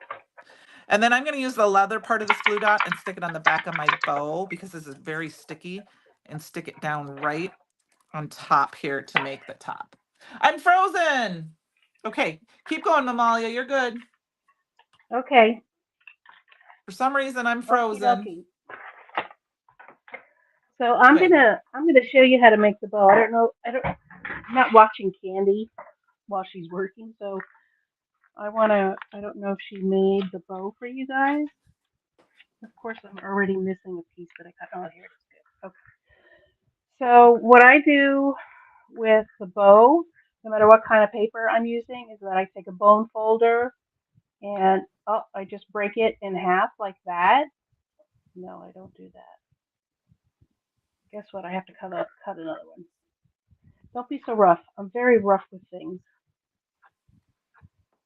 and then I'm going to use the leather part of this glue dot and stick it on the back of my bow because this is very sticky, and stick it down right on top here to make the top. I'm frozen. Okay, keep going, Amalia. You're good. Okay, For some reason, I'm okie frozen. dokie. So I'm Okay. gonna I'm gonna show you how to make the bow. I don't know. I'm not watching Candy while she's working, so I wanna. I don't know if she made the bow for you guys. Of course, I'm already missing a piece that I cut. Oh, here it is. Good. Okay. So what I do with the bow, no matter what kind of paper I'm using, is that I take a bone folder and I just break it in half like that. No, I don't do that. Guess what? I have to cut another one. Don't be so rough. I'm very rough with things.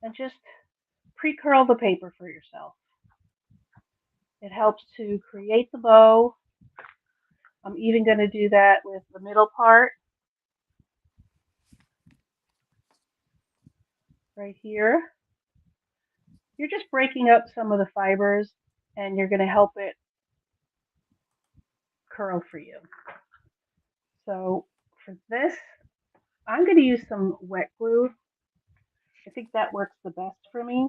And just pre-curl the paper for yourself. It helps to create the bow. I'm even going to do that with the middle part right here. You're just breaking up some of the fibers and you're going to help it curl for you. So for this, I'm going to use some wet glue. I think that works the best for me.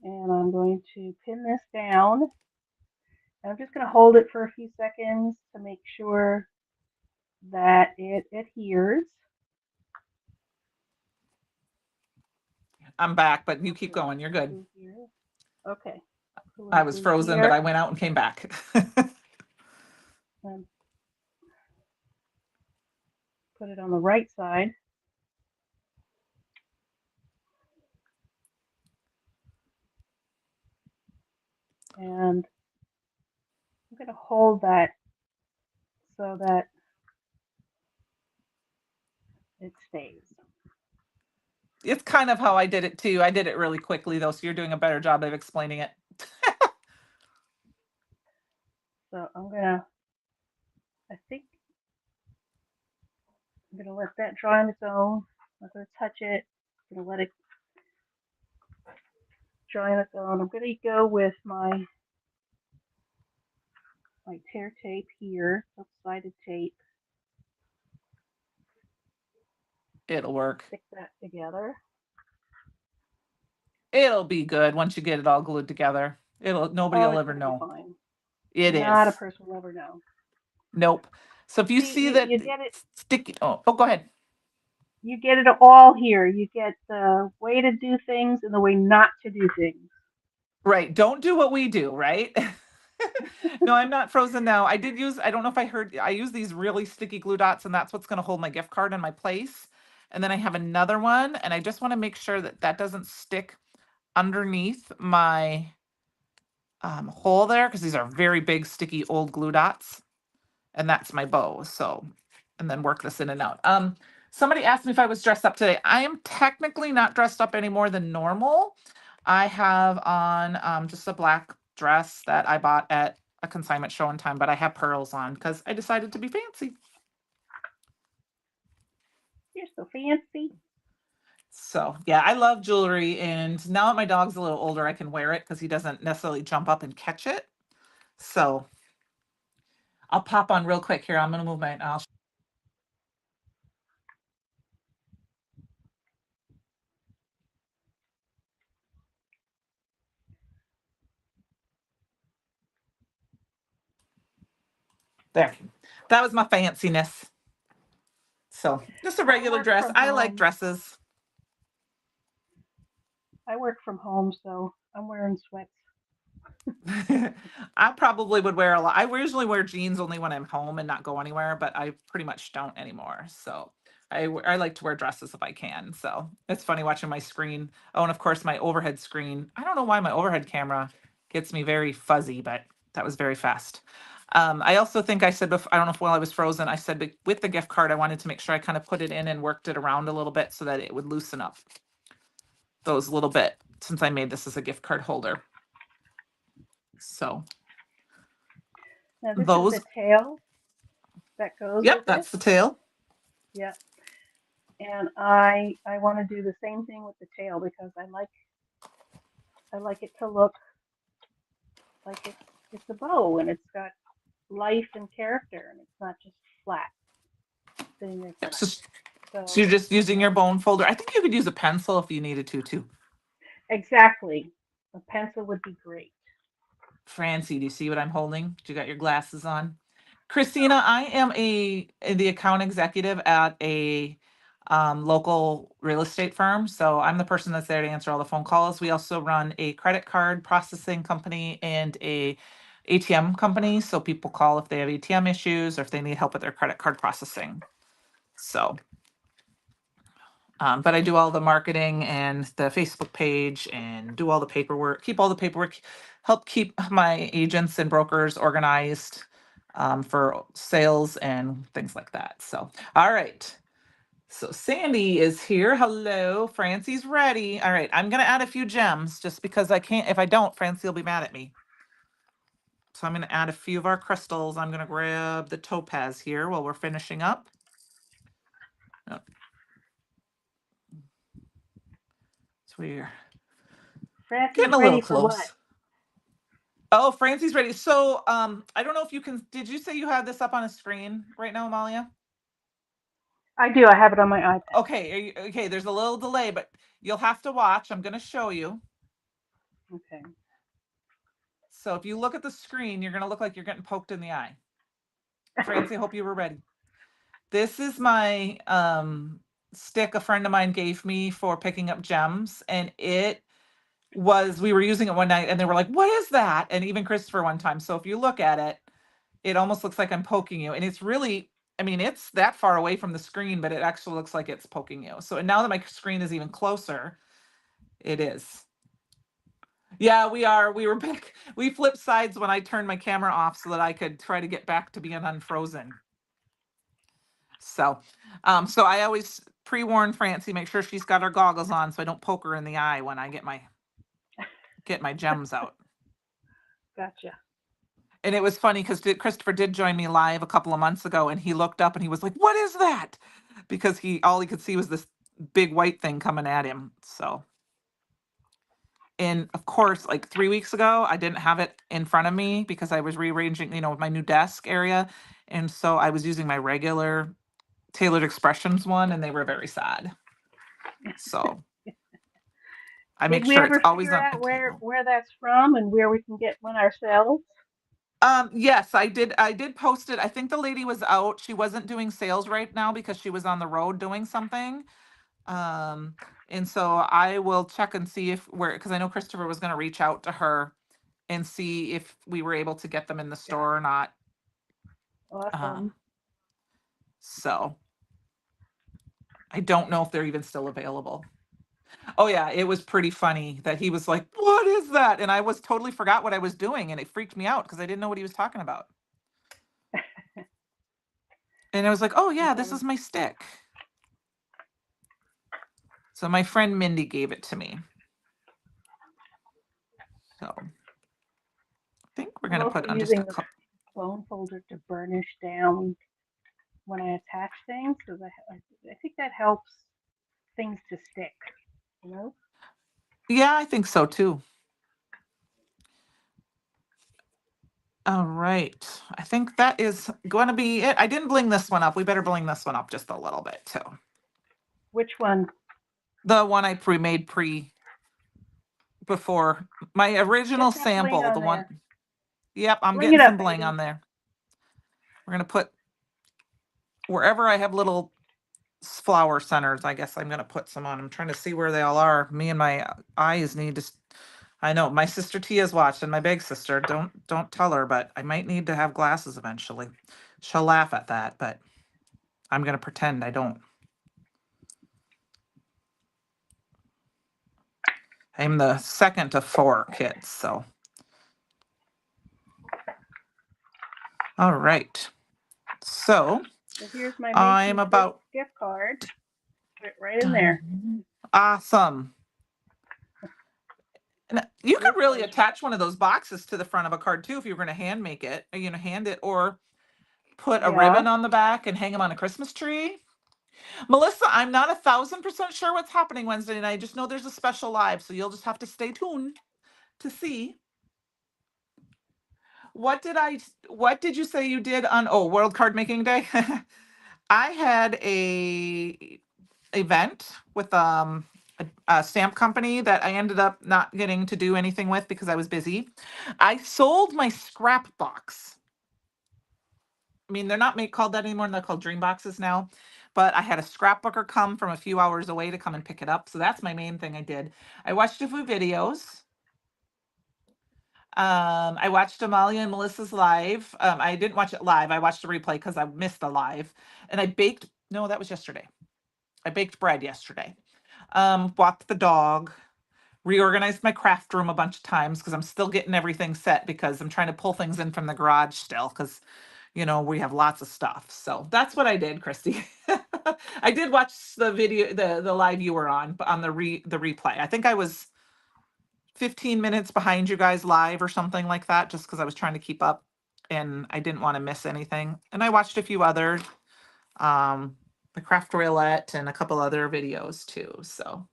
And I'm going to pin this down. And I'm just going to hold it for a few seconds to make sure that it adheres. I'm back, but you Put keep some going. You're good. glue here. Okay. Put a I little was glue frozen, but here. I went out and came back. And put it on the right side. And I'm going to hold that so that it stays. It's kind of how I did it too. I did it really quickly though, so you're doing a better job of explaining it. So I think I'm going to let that dry on its own. I'm not going to touch it. I'm going to let it dry on its own. I'm going to go with my tear tape here, double-sided tape, It'll work. stick that together. It'll be good once you get it all glued together. It'll nobody Oh, will it's ever going to be know. fine. It Not a is. person will ever know. Nope. So if you See, see that you get it. sticky, oh, go ahead. You get it all here. You get the way to do things and the way not to do things. Right. Don't do what we do, right? No, I'm not frozen now. I did use, I don't know if I heard, I use these really sticky glue dots, and that's what's going to hold my gift card in my place. And then I have another one, and I just want to make sure that that doesn't stick underneath my hole there because these are very big, sticky old glue dots. And that's my bow. So, and then work this in and out. Somebody asked me if I was dressed up today. I am technically not dressed up any more than normal. I have on just a black dress that I bought at a consignment show in time, but I have pearls on because I decided to be fancy. You're so fancy. So yeah, I love jewelry, and now that my dog's a little older, I can wear it because he doesn't necessarily jump up and catch it. So I'll pop on real quick here. I'm gonna move my. There, that was my fanciness. So just a I regular work dress. from I like home. dresses. I work from home, so I'm wearing sweats. I probably would wear a lot. I usually wear jeans only when I'm home and not go anywhere, but I pretty much don't anymore. So I like to wear dresses if I can. So it's funny watching my screen. Oh, and of course my overhead screen. I don't know why my overhead camera gets me very fuzzy, but that was very fast. I also think I said before, I don't know if while I was frozen, I said with the gift card, I wanted to make sure I kind of put it in and worked it around a little bit so that it would loosen up those little bit since I made this as a gift card holder. So Now this is those, the tail that goes yep, with this. that's the tail. Yeah. And I want to do the same thing with the tail because I like it to look like it's a bow and it's got life and character and it's not just flat sitting there Yep. flat. So So you're just using your bone folder. I think you could use a pencil if you needed to too. exactly, a pencil would be great. Francie, do you see what I'm holding? Do you got your glasses on? Christina, I am the account executive at a local real estate firm. So I'm the person that's there to answer all the phone calls. We also run a credit card processing company and a ATM company. So people call if they have ATM issues or if they need help with their credit card processing. So but I do all the marketing and the Facebook page and do all the paperwork, keep all the paperwork, help keep my agents and brokers organized for sales and things like that. So, all right. So Sandy is here. Hello. Francie's ready. All right. I'm going to add a few gems just because I can't. If I don't, Francie will be mad at me. So I'm going to add a few of our crystals. I'm going to grab the topaz here while we're finishing up. Oh, so we're getting Francie's a little ready for what? close. Oh, Francie's ready. So, I don't know if you can. Did you say you had this up on a screen right now, Amalia? I do. I have it on my iPad. Okay. Okay. There's a little delay, but you'll have to watch. I'm going to show you. Okay. So, if you look at the screen, you're going to look like you're getting poked in the eye. Francie, I hope you were ready. This is my stick a friend of mine gave me for picking up gems, and we were using it one night, and they were like, "What is that?" And even Christopher one time. So, if you look at it, it almost looks like I'm poking you. And it's really, I mean, it's that far away from the screen, but it actually looks like it's poking you. So now that my screen is even closer, it is. Yeah, we were back. We flipped sides when I turned my camera off so that I could try to get back to being unfrozen. So I always pre-warn Francie, make sure she's got her goggles on so I don't poke her in the eye when I get my gems out. Gotcha. And it was funny because Christopher did join me live a couple of months ago, and he looked up and he was like, "What is that?" Because all he could see was this big white thing coming at him. So, and of course, like 3 weeks ago, I didn't have it in front of me because I was rearranging, my new desk area, and so I was using my regular Tailored Expressions one, and they were very sad. So I Did make we sure it's ever always figure on out the where table. where that's from and where we can get one ourselves? Yes, I did. I did post it. I think the lady was out. She wasn't doing sales right now because she was on the road doing something. Um, and so I will check and see if because I know Christopher was going to reach out to her and see if we were able to get them in the store or not. Awesome. Um, so I don't know if they're even still available. Oh yeah, it was pretty funny that he was like, "What is that?" And I was totally forgot what I was doing, and it freaked me out because I didn't know what he was talking about. And I was like, "Oh You yeah, this probably is my stick." So my friend Mindy gave it to me. So I think we're I'm gonna also put on just a using the couple. bone folder to burnish down when I attach things because I think that helps things to stick. You know. Yeah, I think so too. All right. I think that is going to be it. I didn't bling this one up. We better bling this one up just a little bit too. Which one? The one I pre-made before my Get original that bling sample, the on one. there. Yep, I'm Bling getting it some up, bling on baby. there. We're going to put wherever I have little flower centers, I guess I'm going to put some on. I'm trying to see where they all are. Me and my eyes need to I know my sister Tia's watching, my big sister. Don't tell her, but I might need to have glasses eventually. She'll laugh at that, but I'm going to pretend I don't. I'm the second of four kids, so All right. So So here's my I'm Macy's about gift card. Put it right in there. done. Awesome. And you could This really was, attach one of those boxes to the front of a card too if you were going to hand make it, or, hand it, or put a yeah. ribbon on the back and hang them on a Christmas tree. Melissa, I'm not 1,000% sure what's happening Wednesday night. I just know there's a special live, so you'll just have to stay tuned to see. What did I? What did you say you did on? Oh, World Card Making Day. I had a event with a stamp company that I ended up not getting to do anything with because I was busy. I sold my scrap box. I mean, they're not made called that anymore. They're called dream boxes now. But I had a scrapbooker come from a few hours away to come and pick it up. So that's my main thing I did. I watched a few videos. I watched Amalia and Melissa's live. I didn't watch it live. I watched a replay because I missed the live. And I baked. No, that was yesterday. I baked bread yesterday. Walked the dog. Reorganized my craft room a bunch of times because I'm still getting everything set because I'm trying to pull things in from the garage still because we have lots of stuff. So that's what I did, Christy. I did watch the video, the live you were on the replay. I think I was 15 minutes behind you guys live or something like that, just because I was trying to keep up and I didn't want to miss anything. And I watched a few other, um, the craft roulette and a couple other videos too. So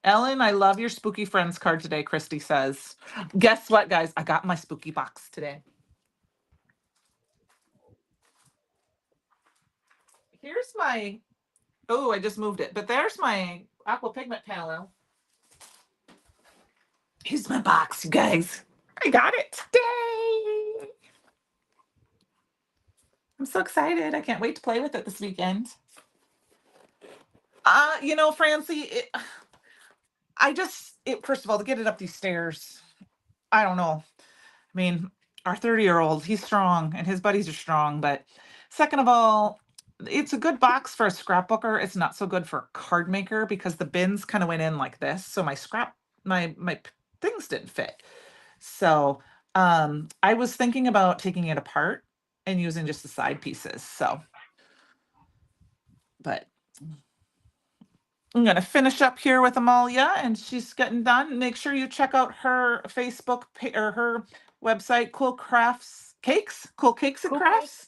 Ellen, I love your spooky friends card today, Christy says. Guess what, guys? I got my spooky box today. Here's my, oh, I just moved it, but there's my aqua pigment panel. Here's my box, you guys. I got it today. I'm so excited. I can't wait to play with it this weekend. Francie, first of all, to get it up these stairs, I don't know. I mean, our 30-year-old, he's strong and his buddies are strong. But second of all, it's a good box for a scrapbooker. It's not so good for a card maker because the bins kind of went in like this. So my things didn't fit. So I was thinking about taking it apart and using just the side pieces. But I'm going to finish up here with Amalia and she's getting done. Make sure you check out her Facebook or her website, Cool Cakes and Cool cake, Crafts.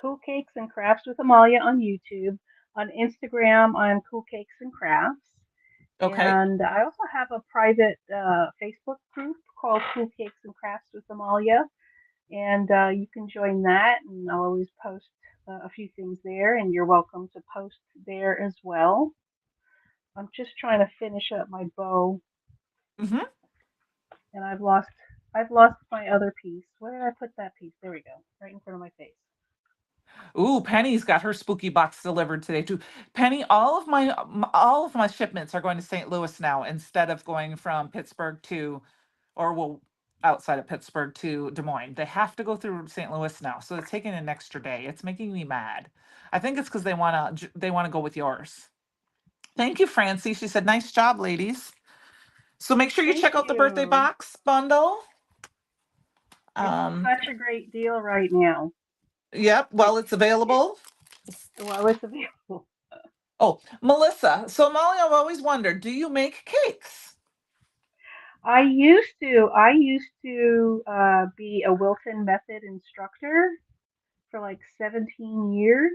cool cakes and crafts with Amalia on YouTube. On Instagram, I'm Cool Cakes and Crafts. Okay. And I also have a private Facebook group called Cool Cakes and Crafts with Amalia. And you can join that. And I'll always post a few things there. And you're welcome to post there as well. I'm just trying to finish up my bow, hmm and I've lost my other piece. Where did I put that piece? There we go, right in front of my face. Ooh, Penny's got her spooky box delivered today too. Penny, all of my shipments are going to St. Louis now instead of going from Pittsburgh to, or well, outside of Pittsburgh to Des Moines. They have to go through St. Louis now, so it's taking an extra day. It's making me mad. I think it's because they wanna go with yours. Thank you, Francie. She said, "Nice job, ladies." So make sure you Thank check out the birthday you. box bundle. It's Um, such a great deal right now. yep, It's while it's it available. while it's available. Oh, Melissa. So Molly, I've always wondered, do you make cakes? I used to be a Wilton Method instructor for like 17 years,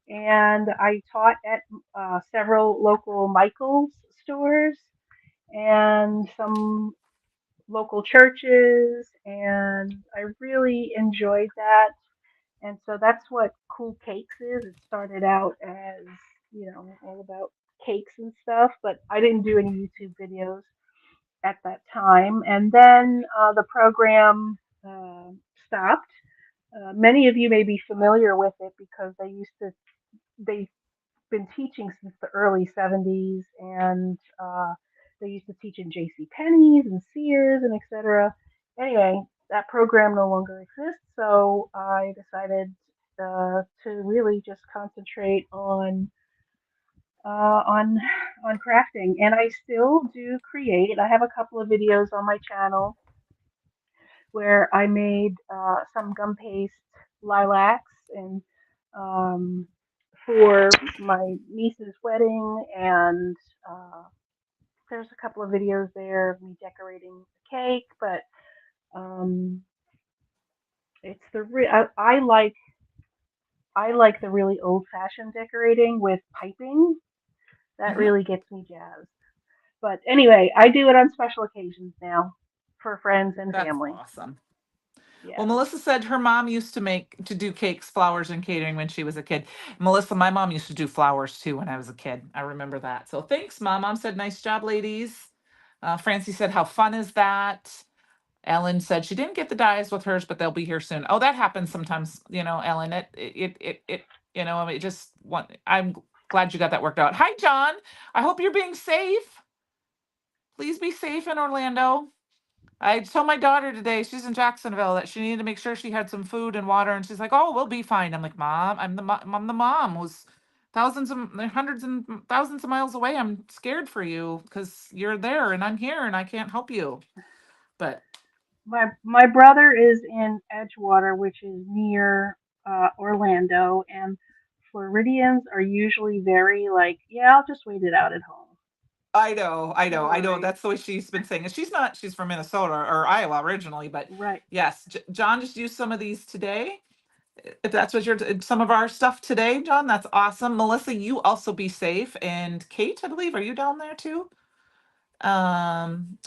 and I taught at several local Michaels stores and some local churches, and I really enjoyed that. And so that's what Cool Cakes is. It started out as, all about cakes and stuff, but I didn't do any YouTube videos at that time. And then the program uh, stopped. Many of you may be familiar with it because they've been teaching since the early 70s, and they used to teach in J.C. Penney's and Sears and etc. Anyway, that program no longer exists, so I decided to really just concentrate uh, on on crafting, and I still do create. I have a couple of videos on my channel where I made some gum paste lilacs and um, for my niece's wedding, and uh, there's a couple of videos there of me decorating the cake. But um, it's I like the really old fashioned decorating with piping. That Hmm. really gets me jazzed. But anyway, I do it on special occasions now for friends and That's family. awesome. Well, Yes. Melissa said her mom used to do cakes, flowers, and catering when she was a kid. Melissa, my mom used to do flowers too when I was a kid. I remember that. So thanks, mom. Mom said, "Nice job, ladies." Francie said, "How fun is that?" Ellen said she didn't get the dyes with hers, but they'll be here soon. Oh, that happens sometimes, Ellen. It just want. I'm glad you got that worked out. Hi, John. I hope you're being safe. Please be safe in Orlando. I told my daughter today, she's in Jacksonville, that she needed to make sure she had some food and water, and she's like, "Oh, we'll be fine." I'm like, "Mom, I'm the mom who's thousands of hundreds and thousands of miles away. I'm scared for you because you're there and I'm here and I can't help you." But My brother is in Edgewater, which is near Orlando, and Floridians are usually very like, yeah, I'll just wait it out at home. I know, No I know. worries. That's the way she's been saying it. She's not. She's from Minnesota or Iowa originally, but Right. yes, John just used some of these today. If that's what you're, some of our stuff today, John, that's awesome. Melissa, you also be safe. And Kate, I believe, are you down there too? Um,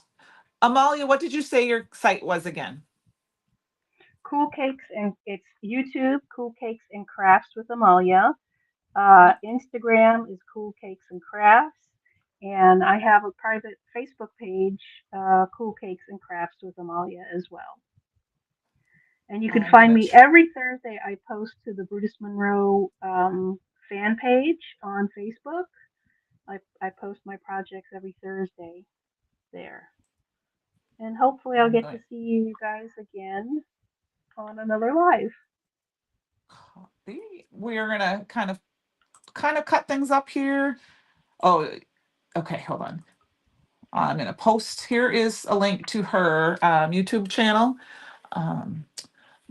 Amalia, what did you say your site was again? Cool Cakes, and it's YouTube, Cool Cakes and Crafts with Amalia. Yep. Instagram is Cool Cakes and Crafts. And I have a private Facebook page, Cool Cakes and Crafts with Amalia as well. And you can I'm find gonna. me every Thursday. I post to the Brutus Monroe fan page on Facebook. I post my projects every Thursday there. And hopefully I'll I'm get to going. see you guys again on another live. Copy. We are gonna kind of cut things up here. Oh, okay. Hold on. I'm gonna post. Here is a link to her YouTube channel. Um,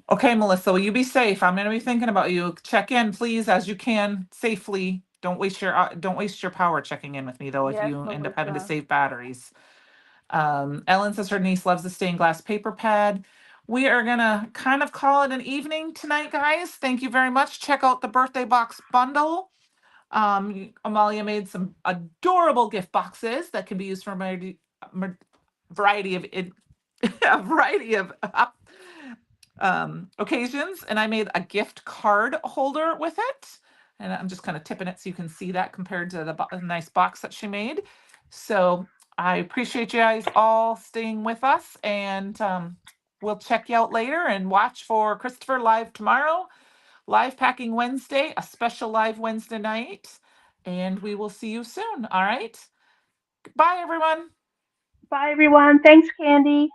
Okay, Melissa, will you be safe? I'm going to be thinking about you. Check in, please, as you can safely. Don't waste your power checking in with me though if Yes, you end up having to Melissa. save batteries. Ellen says her niece loves the stained glass paper pad. We are gonna kind of call it an evening tonight, guys. Thank you very much. Check out the birthday box bundle. Amalia made some adorable gift boxes that can be used for a variety of a variety of occasions, and I made a gift card holder with it. And I'm just kind of tipping it so you can see that compared to the nice box that she made. So I appreciate you guys all staying with us, and we'll check you out later and watch for Christopher live tomorrow, live packing Wednesday, a special live Wednesday night, and we will see you soon. All right. Bye, everyone. Bye, everyone. Thanks, Candy.